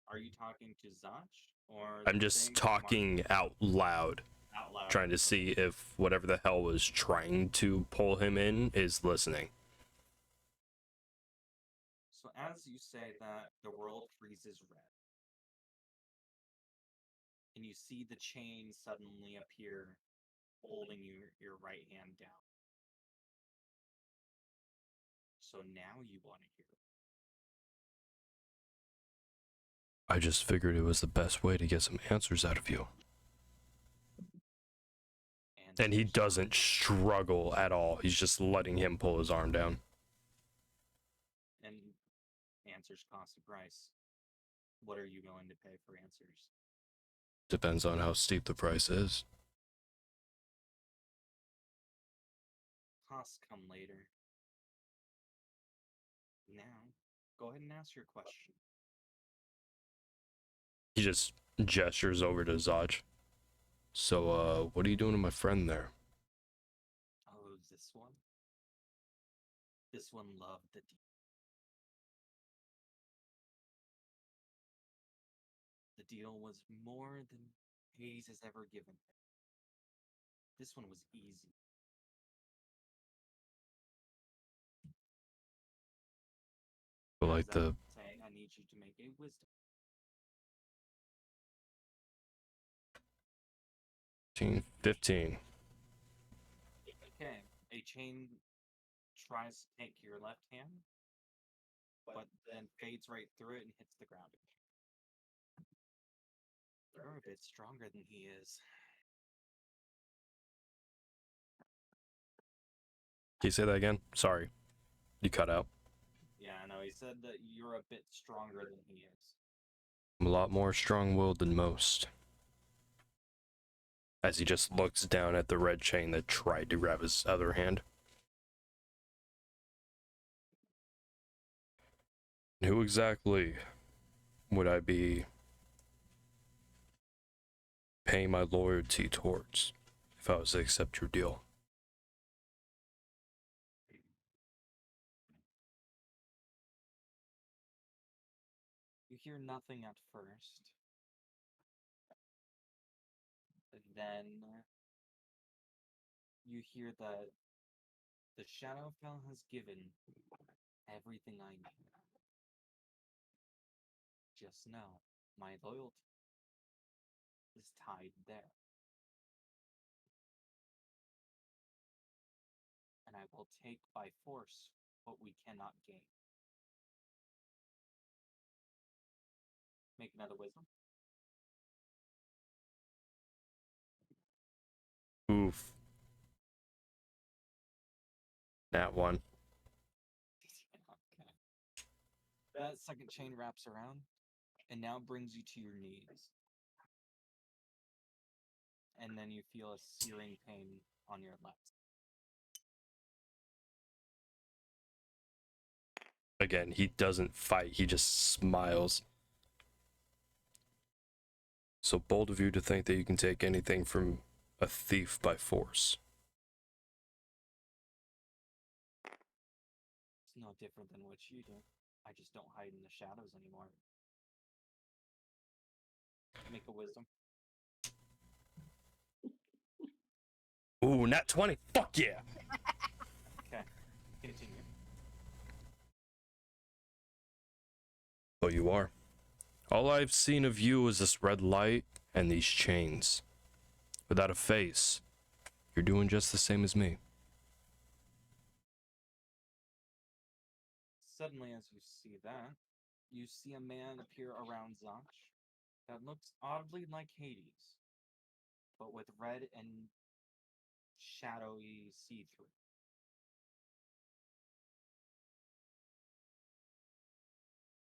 Are you talking to Zach or I'm the just thing talking out loud, out loud? trying to see if whatever the hell was trying to pull him in is listening. So as you say that, the world freezes red. And you see the chain suddenly appear, holding your right hand down. So now you want to hear. I just figured it was the best way to get some answers out of you. And he doesn't struggle at all. He's just letting him pull his arm down. And answers cost a price. What are you willing to pay for answers? Depends on how steep the price is. Costs come later. Now, go ahead and ask your question. He just gestures over to Zach. So, what are you doing to my friend there? Oh, this one? This one loved the deal. The deal was more than Hayes has ever given him. This one was easy. But like the saying, I need you to make a wisdom. 15. Okay, a chain tries to take your left hand, but then fades right through it and hits the ground. You're a bit stronger than he is. Can you say that again? Sorry. You cut out. Yeah, I know. He said that you're a bit stronger than he is. I'm a lot more strong-willed than most. As he just looks down at the red chain that tried to grab his other hand. Who exactly would I be paying my loyalty towards if I was to accept your deal? You hear nothing at first. Then you hear that the Shadowfell has given everything I need. Just know, my loyalty is tied there. And I will take by force what we cannot gain. Make another wisdom. Oof. That one. Okay. That second chain wraps around and now brings you to your knees. And then you feel a searing pain on your left. Again, he doesn't fight, he just smiles. So bold of you to think that you can take anything from a thief by force. It's no different than what you do. I just don't hide in the shadows anymore. Make a wisdom. Ooh, nat 20. Fuck yeah. Okay, continue. Oh, you are. All I've seen of you is this red light and these chains. Without a face, you're doing just the same as me. Suddenly, as you see that, you see a man appear around Zach that looks oddly like Hades, but with red and shadowy see-through.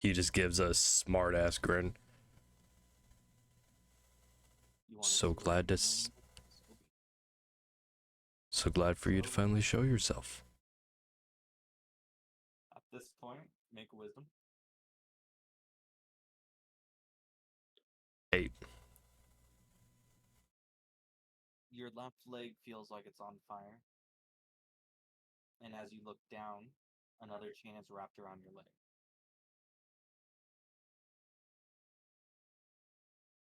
He just gives a smart ass grin. You wanna So see glad to what s- Scooby? So glad for you to finally show yourself. At this point, make a wisdom. 8. Your left leg feels like it's on fire, and as you look down, another chain is wrapped around your leg.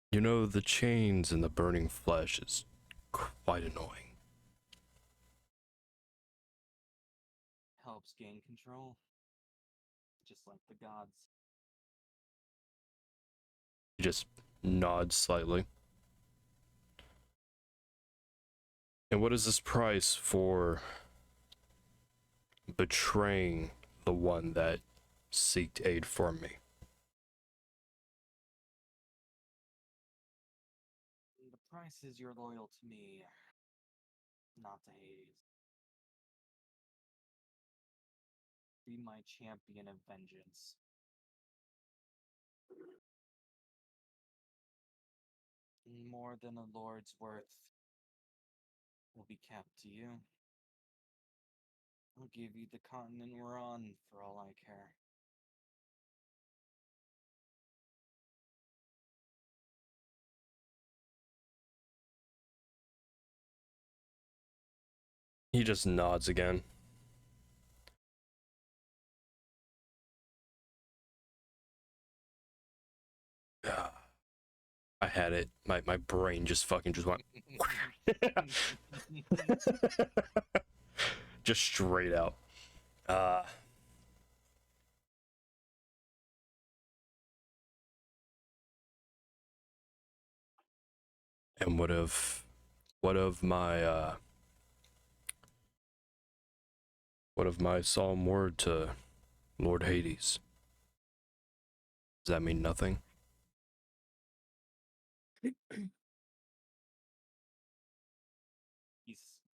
You know, the chains and the burning flesh is quite annoying. Helps gain control, just like the gods. He just nods slightly. And what is this price for betraying the one that seeked aid from me? The price is you're loyal to me, not to Hades. Be my champion of vengeance. More than a lord's worth will be kept to you. I'll give you the continent we're on for all I care. He just nods again. I had it. My brain just fucking just went just straight out. And what of my solemn word to Lord Hades? Does that mean nothing? He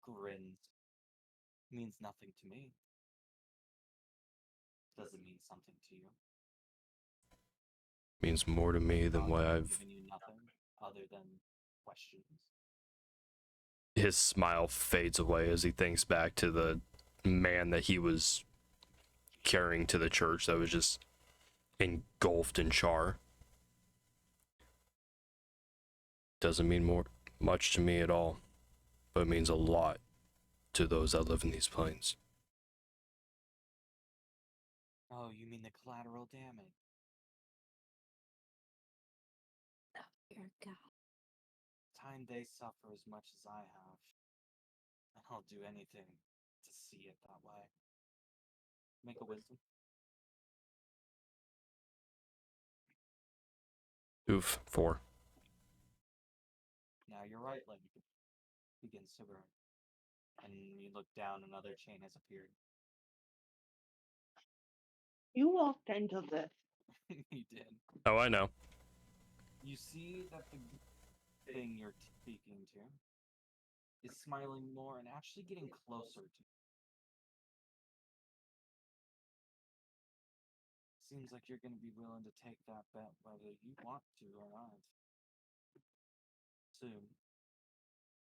grins. Means nothing to me. Does it mean something to you? Means more to me than what I've. Given you nothing other than questions. His smile fades away as he thinks back to the man that he was carrying to the church that was just engulfed in char. Doesn't mean much to me at all, but it means a lot to those that live in these plains. Oh, you mean the collateral damage? Oh, dear God. Time they suffer as much as I have. And I'll do anything to see it that way. Make a wisdom. Oof, 4. Now your right leg begins to burn. And you look down, another chain has appeared. You walked into this. You did. Oh, I know. You see that the thing you're speaking to is smiling more and actually getting closer to you. Seems like you're going to be willing to take that bet whether you want to or not. Soon.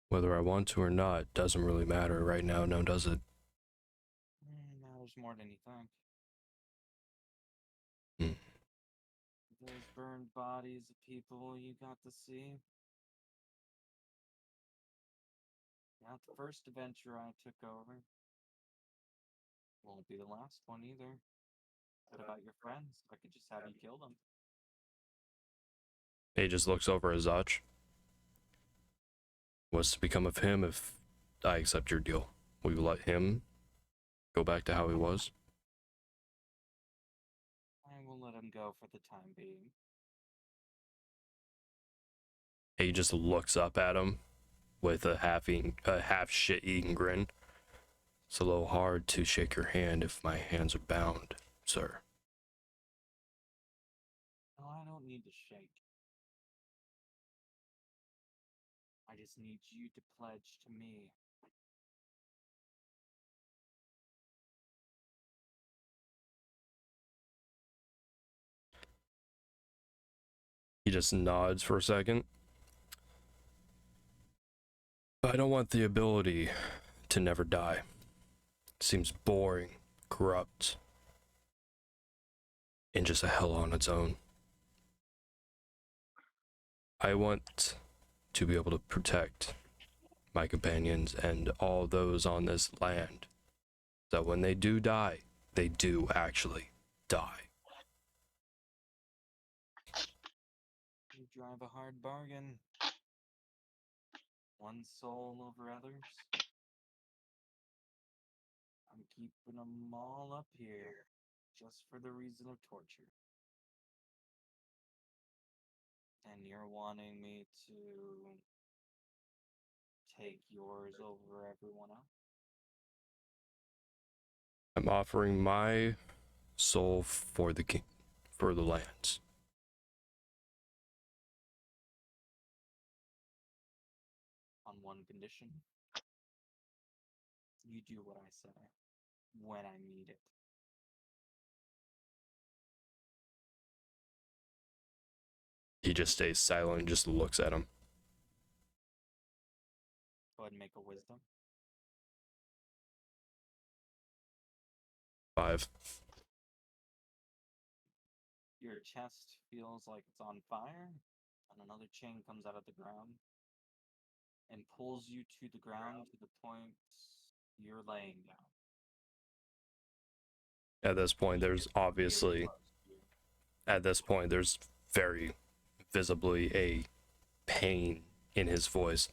Whether I want to or not doesn't really matter right now, no, does it? Matters more than you think. Hmm. Those burned bodies of people you got to see. Not the first adventure I took over. Won't be the last one either. What about your friends? I could just have you kill them. He just looks over at Zach. What's to become of him if I accept your deal? Will you let him go back to how he was? I will let him can go for the time being. He just looks up at him with a half shit-eating grin. It's a little hard to shake your hand if my hands are bound, sir. No, I don't need to shake. I just need you to pledge to me. He just nods for a second. I don't want the ability to never die. It seems boring, corrupt, and just a hell on its own. I want to be able to protect my companions and all those on this land, so when they do die, they do actually die. You drive a hard bargain. One soul over others. I'm keeping them all up here, just for the reason of torture. And you're wanting me to take yours over everyone else? I'm offering my soul for the for the lands. On one condition. You do what I say, when I need it. He just stays silent and just looks at him. Go ahead and make a wisdom. 5. Your chest feels like it's on fire, and another chain comes out of the ground and pulls you to the ground to the point you're laying down. At this point, there's Really obviously, close to you. at this point, there's very visibly a pain in his voice.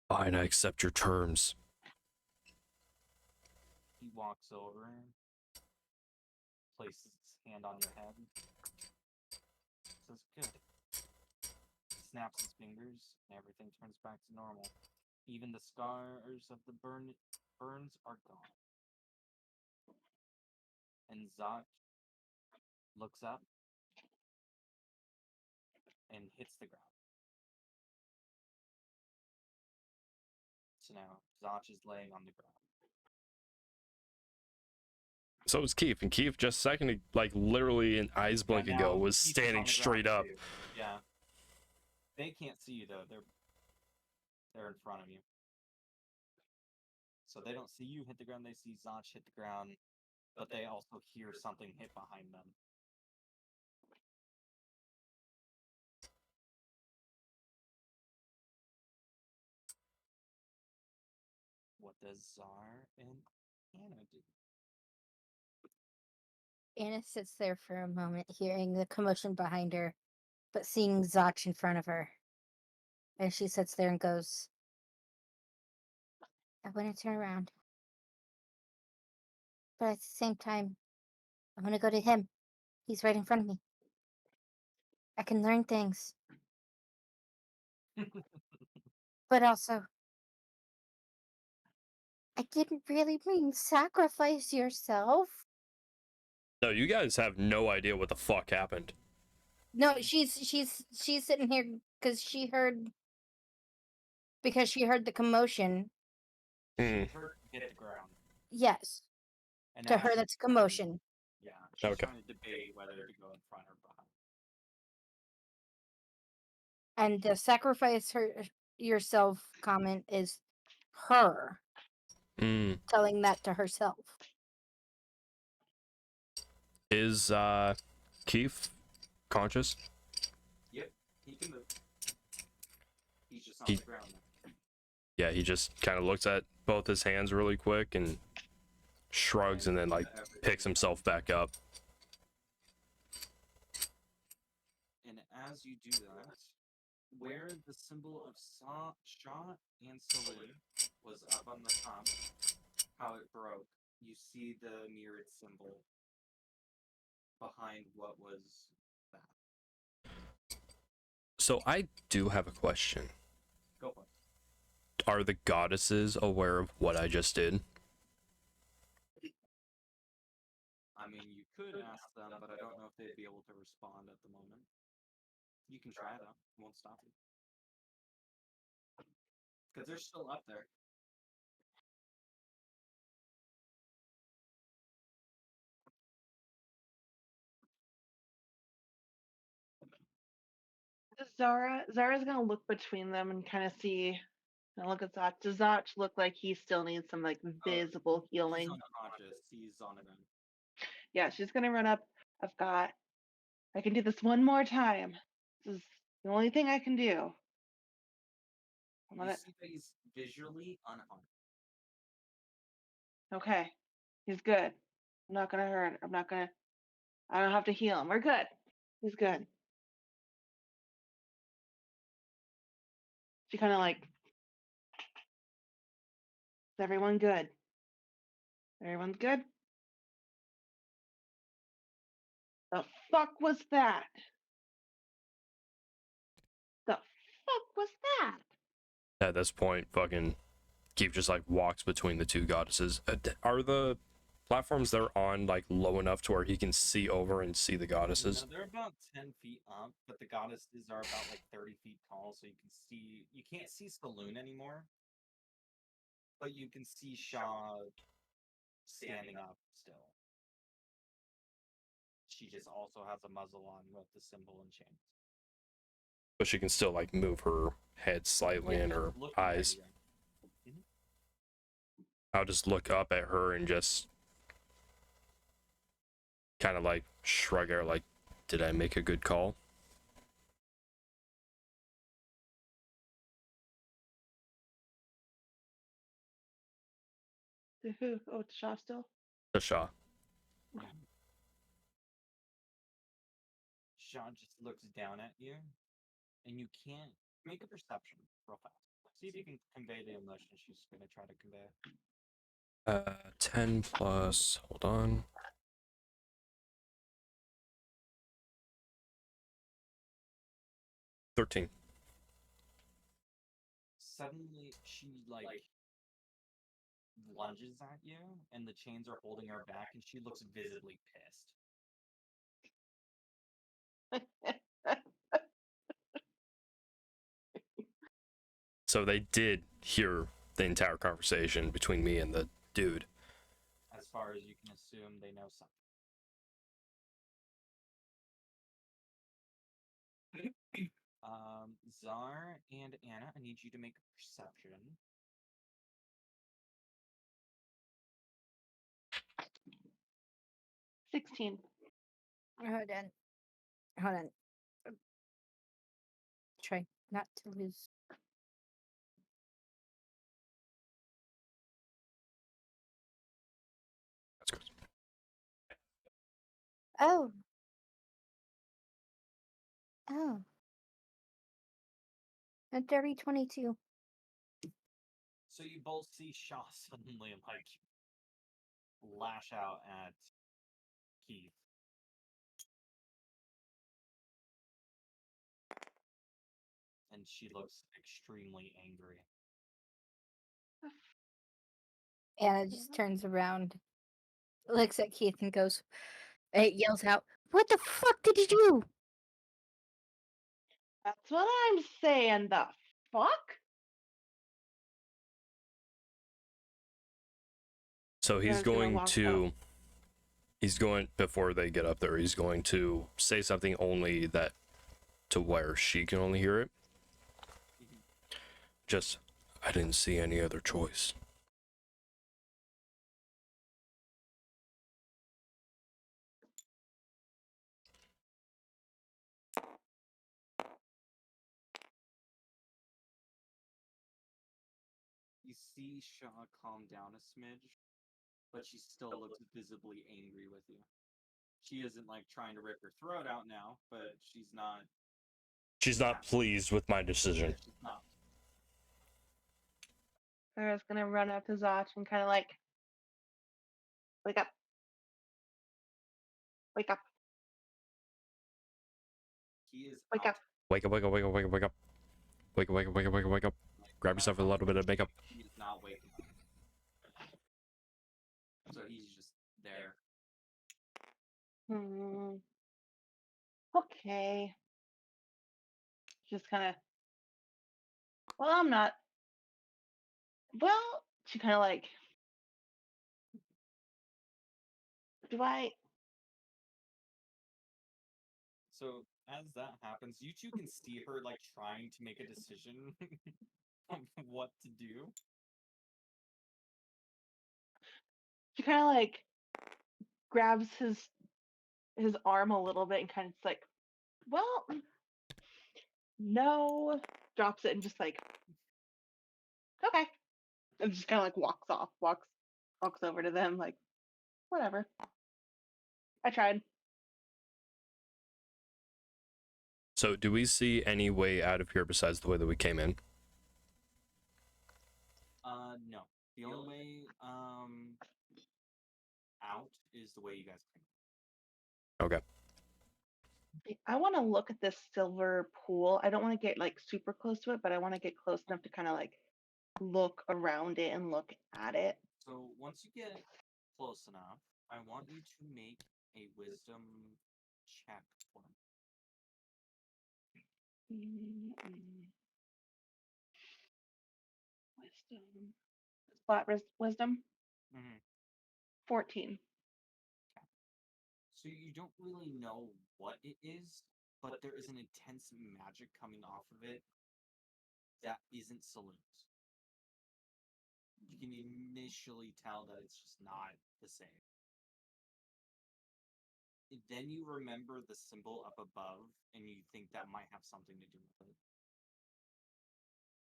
Fine, I accept your terms. He walks over, places his hand on your head, says, "Good." Snaps his fingers, and everything turns back to normal. Even the scars of the burns are gone. And Zot looks up and hits the ground. So now Zot is laying on the ground. So was Keith, and Keith just second, like literally an eyes blink Yeah, ago, now was Keith is on standing the straight ground up. too. Yeah. They can't see you though. They're in front of you. So they don't see you hit the ground, they see Zot hit the ground, but they also hear something hit behind them. What does Czar and Anna do? Anna sits there for a moment, hearing the commotion behind her, but seeing Zach in front of her. And she sits there and goes, I want to turn around. But at the same time, I want to go to him. He's right in front of me. I can learn things. But also, I didn't really mean sacrifice yourself. No, you guys have no idea what the fuck happened. No, she's sitting here because she heard the commotion. She Mm. heard you hit the ground. Yes, And to now her she's that's trying- commotion. Yeah, she's Okay. trying to debate whether to go in front or behind. And the sacrifice yourself comment is her Mm. telling that to herself. Is Keith conscious? Yep, he can move. He's just on He- the ground now. Yeah, he just kind of looks at both his hands really quick and shrugs and then like picks himself back up. And as you do that, where the symbol of Shah and Salim was up on the top, how it broke, you see the mirrored symbol behind what was that. So I do have a question. Go for it. Are the goddesses aware of what I just did? I mean, you could ask them, but I don't know if they'd be able to respond at the moment. You can try though; it won't stop you. Because they're still up there. Zara's gonna look between them and kind of see and look at Zach. Does Zach look like he still needs some like visible He's healing? unconscious. He's on an end. Yeah, she's gonna run up. I can do this one more time. This is the only thing I can do. I'm You gonna, see that he's visually unharmed. okay, he's good. I'm not gonna hurt. I don't have to heal him. We're good. He's good. She kind of like, is everyone good? Everyone's good? The fuck was that? The fuck was that? At this point, fucking Keith just like walks between the two goddesses. Are the platforms they're on like low enough to where he can see over and see the goddesses? No, they're about 10 feet up, but the goddesses are about like 30 feet tall, so you can see. You can't see Saloon anymore, but you can see Shaw standing up still. She just also has a muzzle on with the symbol and chain. But she can still like move her head slightly and her Looking at eyes. you. I'll just look up at her and just kind of like shrug her, like, did I make a good call? To who? Oh, it's Shaw still? The Shaw. Shaw just looks down at you, and you can't make a perception real fast. See if you can convey the emotion she's going to try to convey. 10 plus, hold on. $13. Suddenly, she like lunges at you, and the chains are holding her back, and she looks visibly pissed. So they did hear the entire conversation between me and the dude. As far as you can assume, they know something. Czar and Anna, I need you to make a perception. 16. Hold on. Hold on. Try not to lose. That's good. Oh. Oh. A dirty 22. So you both see Shaw suddenly like lash out at Keith. And she looks extremely angry. Anna just turns around, looks at Keith, and goes, it yells out, "What the fuck did you do?" That's what I'm saying. The fuck? So he's Zara's gonna going walk to. up. He's going, before they get up there, he's going to say something only that to where she can only hear it. Just, I didn't see any other choice. You see Shaw calm down a smidge, but she still looks visibly angry with you. She isn't like trying to rip her throat out now, but she's not. She's not pleased with my decision. She's not. Zara's gonna run up to Zach and kind of like, wake up. Wake up. He is Wake out. up. Wake up, wake up, wake up, wake up, wake up. Wake up, wake up, wake up, wake up, wake up. Like, Grab no yourself a matter how little bit of much makeup. he is not waking up. So he's just there. Okay. Just kind of. Well, I'm not. Well, she kind of like. Do I? So as that happens, you two can see her like trying to make a decision of what to do. She kind of like grabs his arm a little bit and kind of like, well, no, drops it and just like, okay, and just kind of like walks off, walks over to them like, whatever. I tried. So, do we see any way out of here besides the way that we came in? No. The only way out is the way you guys came. Okay. I want to look at this silver pool. I don't want to get like super close to it, but I want to get close enough to kind of like look around it and look at it. So once you get close enough, I want you to make a wisdom check for me. Wisdom. Flat wisdom. Mm-hmm. 14. So you don't really know what it is, but there is an intense magic coming off of it that isn't saloons. You can initially tell that it's just not the same. Then you remember the symbol up above, and you think that might have something to do with it.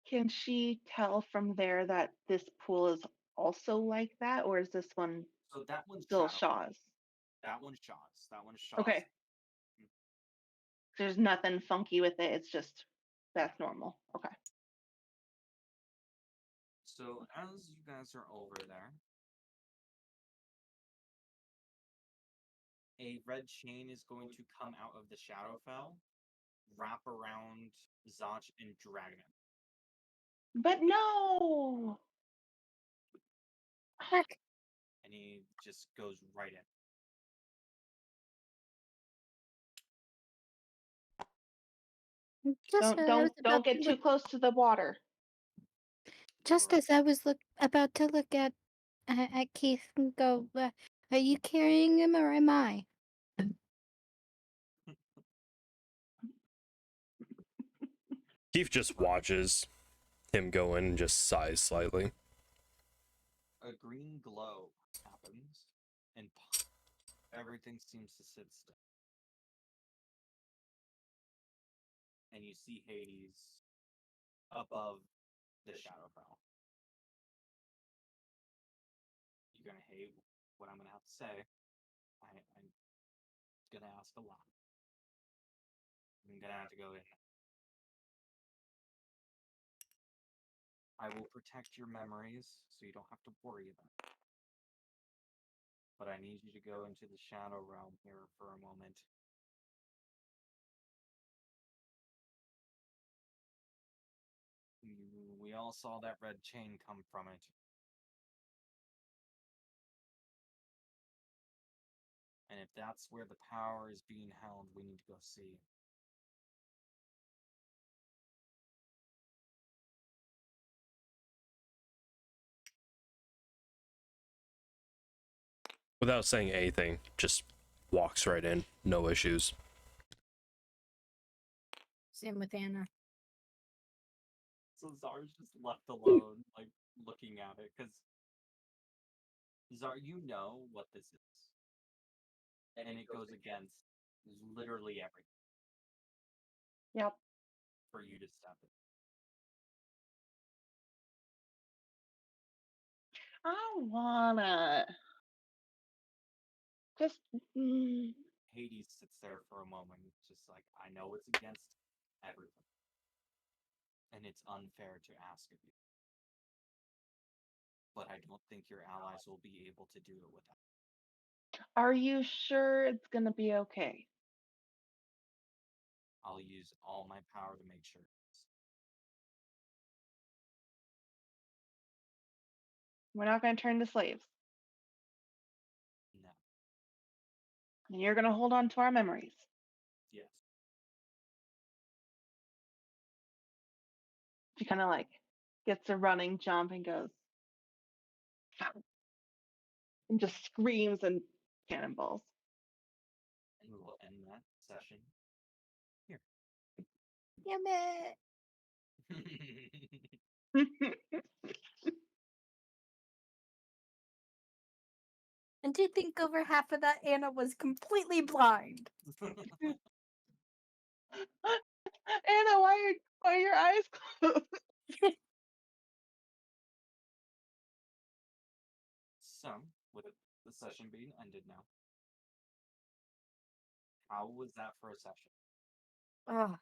Can she tell from there that this pool is also like that, or is this one So that one's still shadow. Shaw's? That one's Shaw's. That one's Shaw's. Okay. There's nothing funky with it. It's just that's normal. Okay. So as you guys are over there, a red chain is going to come out of the Shadowfell, wrap around Zach and drag him. But no. Fuck. And he just goes right in. Just as I was Don't about to get too look, close to the water. just as I was about to look at Keith and go, are you carrying him or am I? Keith just watches him go in and just sighs slightly. A green glow happens, and everything seems to sit still. And you see Hades above the Shadowfell. You're gonna hate what I'm gonna have to say. I'm gonna ask a lot. I'm gonna have to go in. I will protect your memories so you don't have to worry about it. But I need you to go into the Shadow Realm here for a moment. We all saw that red chain come from it. And if that's where the power is being held, we need to go see. Without saying anything, just walks right in, no issues. Same with Anna. So Zar's just left alone, like, looking at it, because Zar, you know what this is. And it goes against literally everything. Yep. For you to step it. I wanna just. Hades sits there for a moment, just like, I know it's against everything. And it's unfair to ask of you. But I don't think your allies will be able to do it without. Are you sure it's gonna be okay? I'll use all my power to make sure. We're not going to turn to slaves. No. And you're going to hold on to our memories. Yes. She kind of like gets a running jump and goes, and just screams and cannonballs. And we will end that session here. Damn it! And to think over half of that, Anna was completely blind. Anna, why are your eyes closed? So, with the session being ended now, how was that for a session? Oh,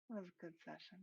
That was a good session.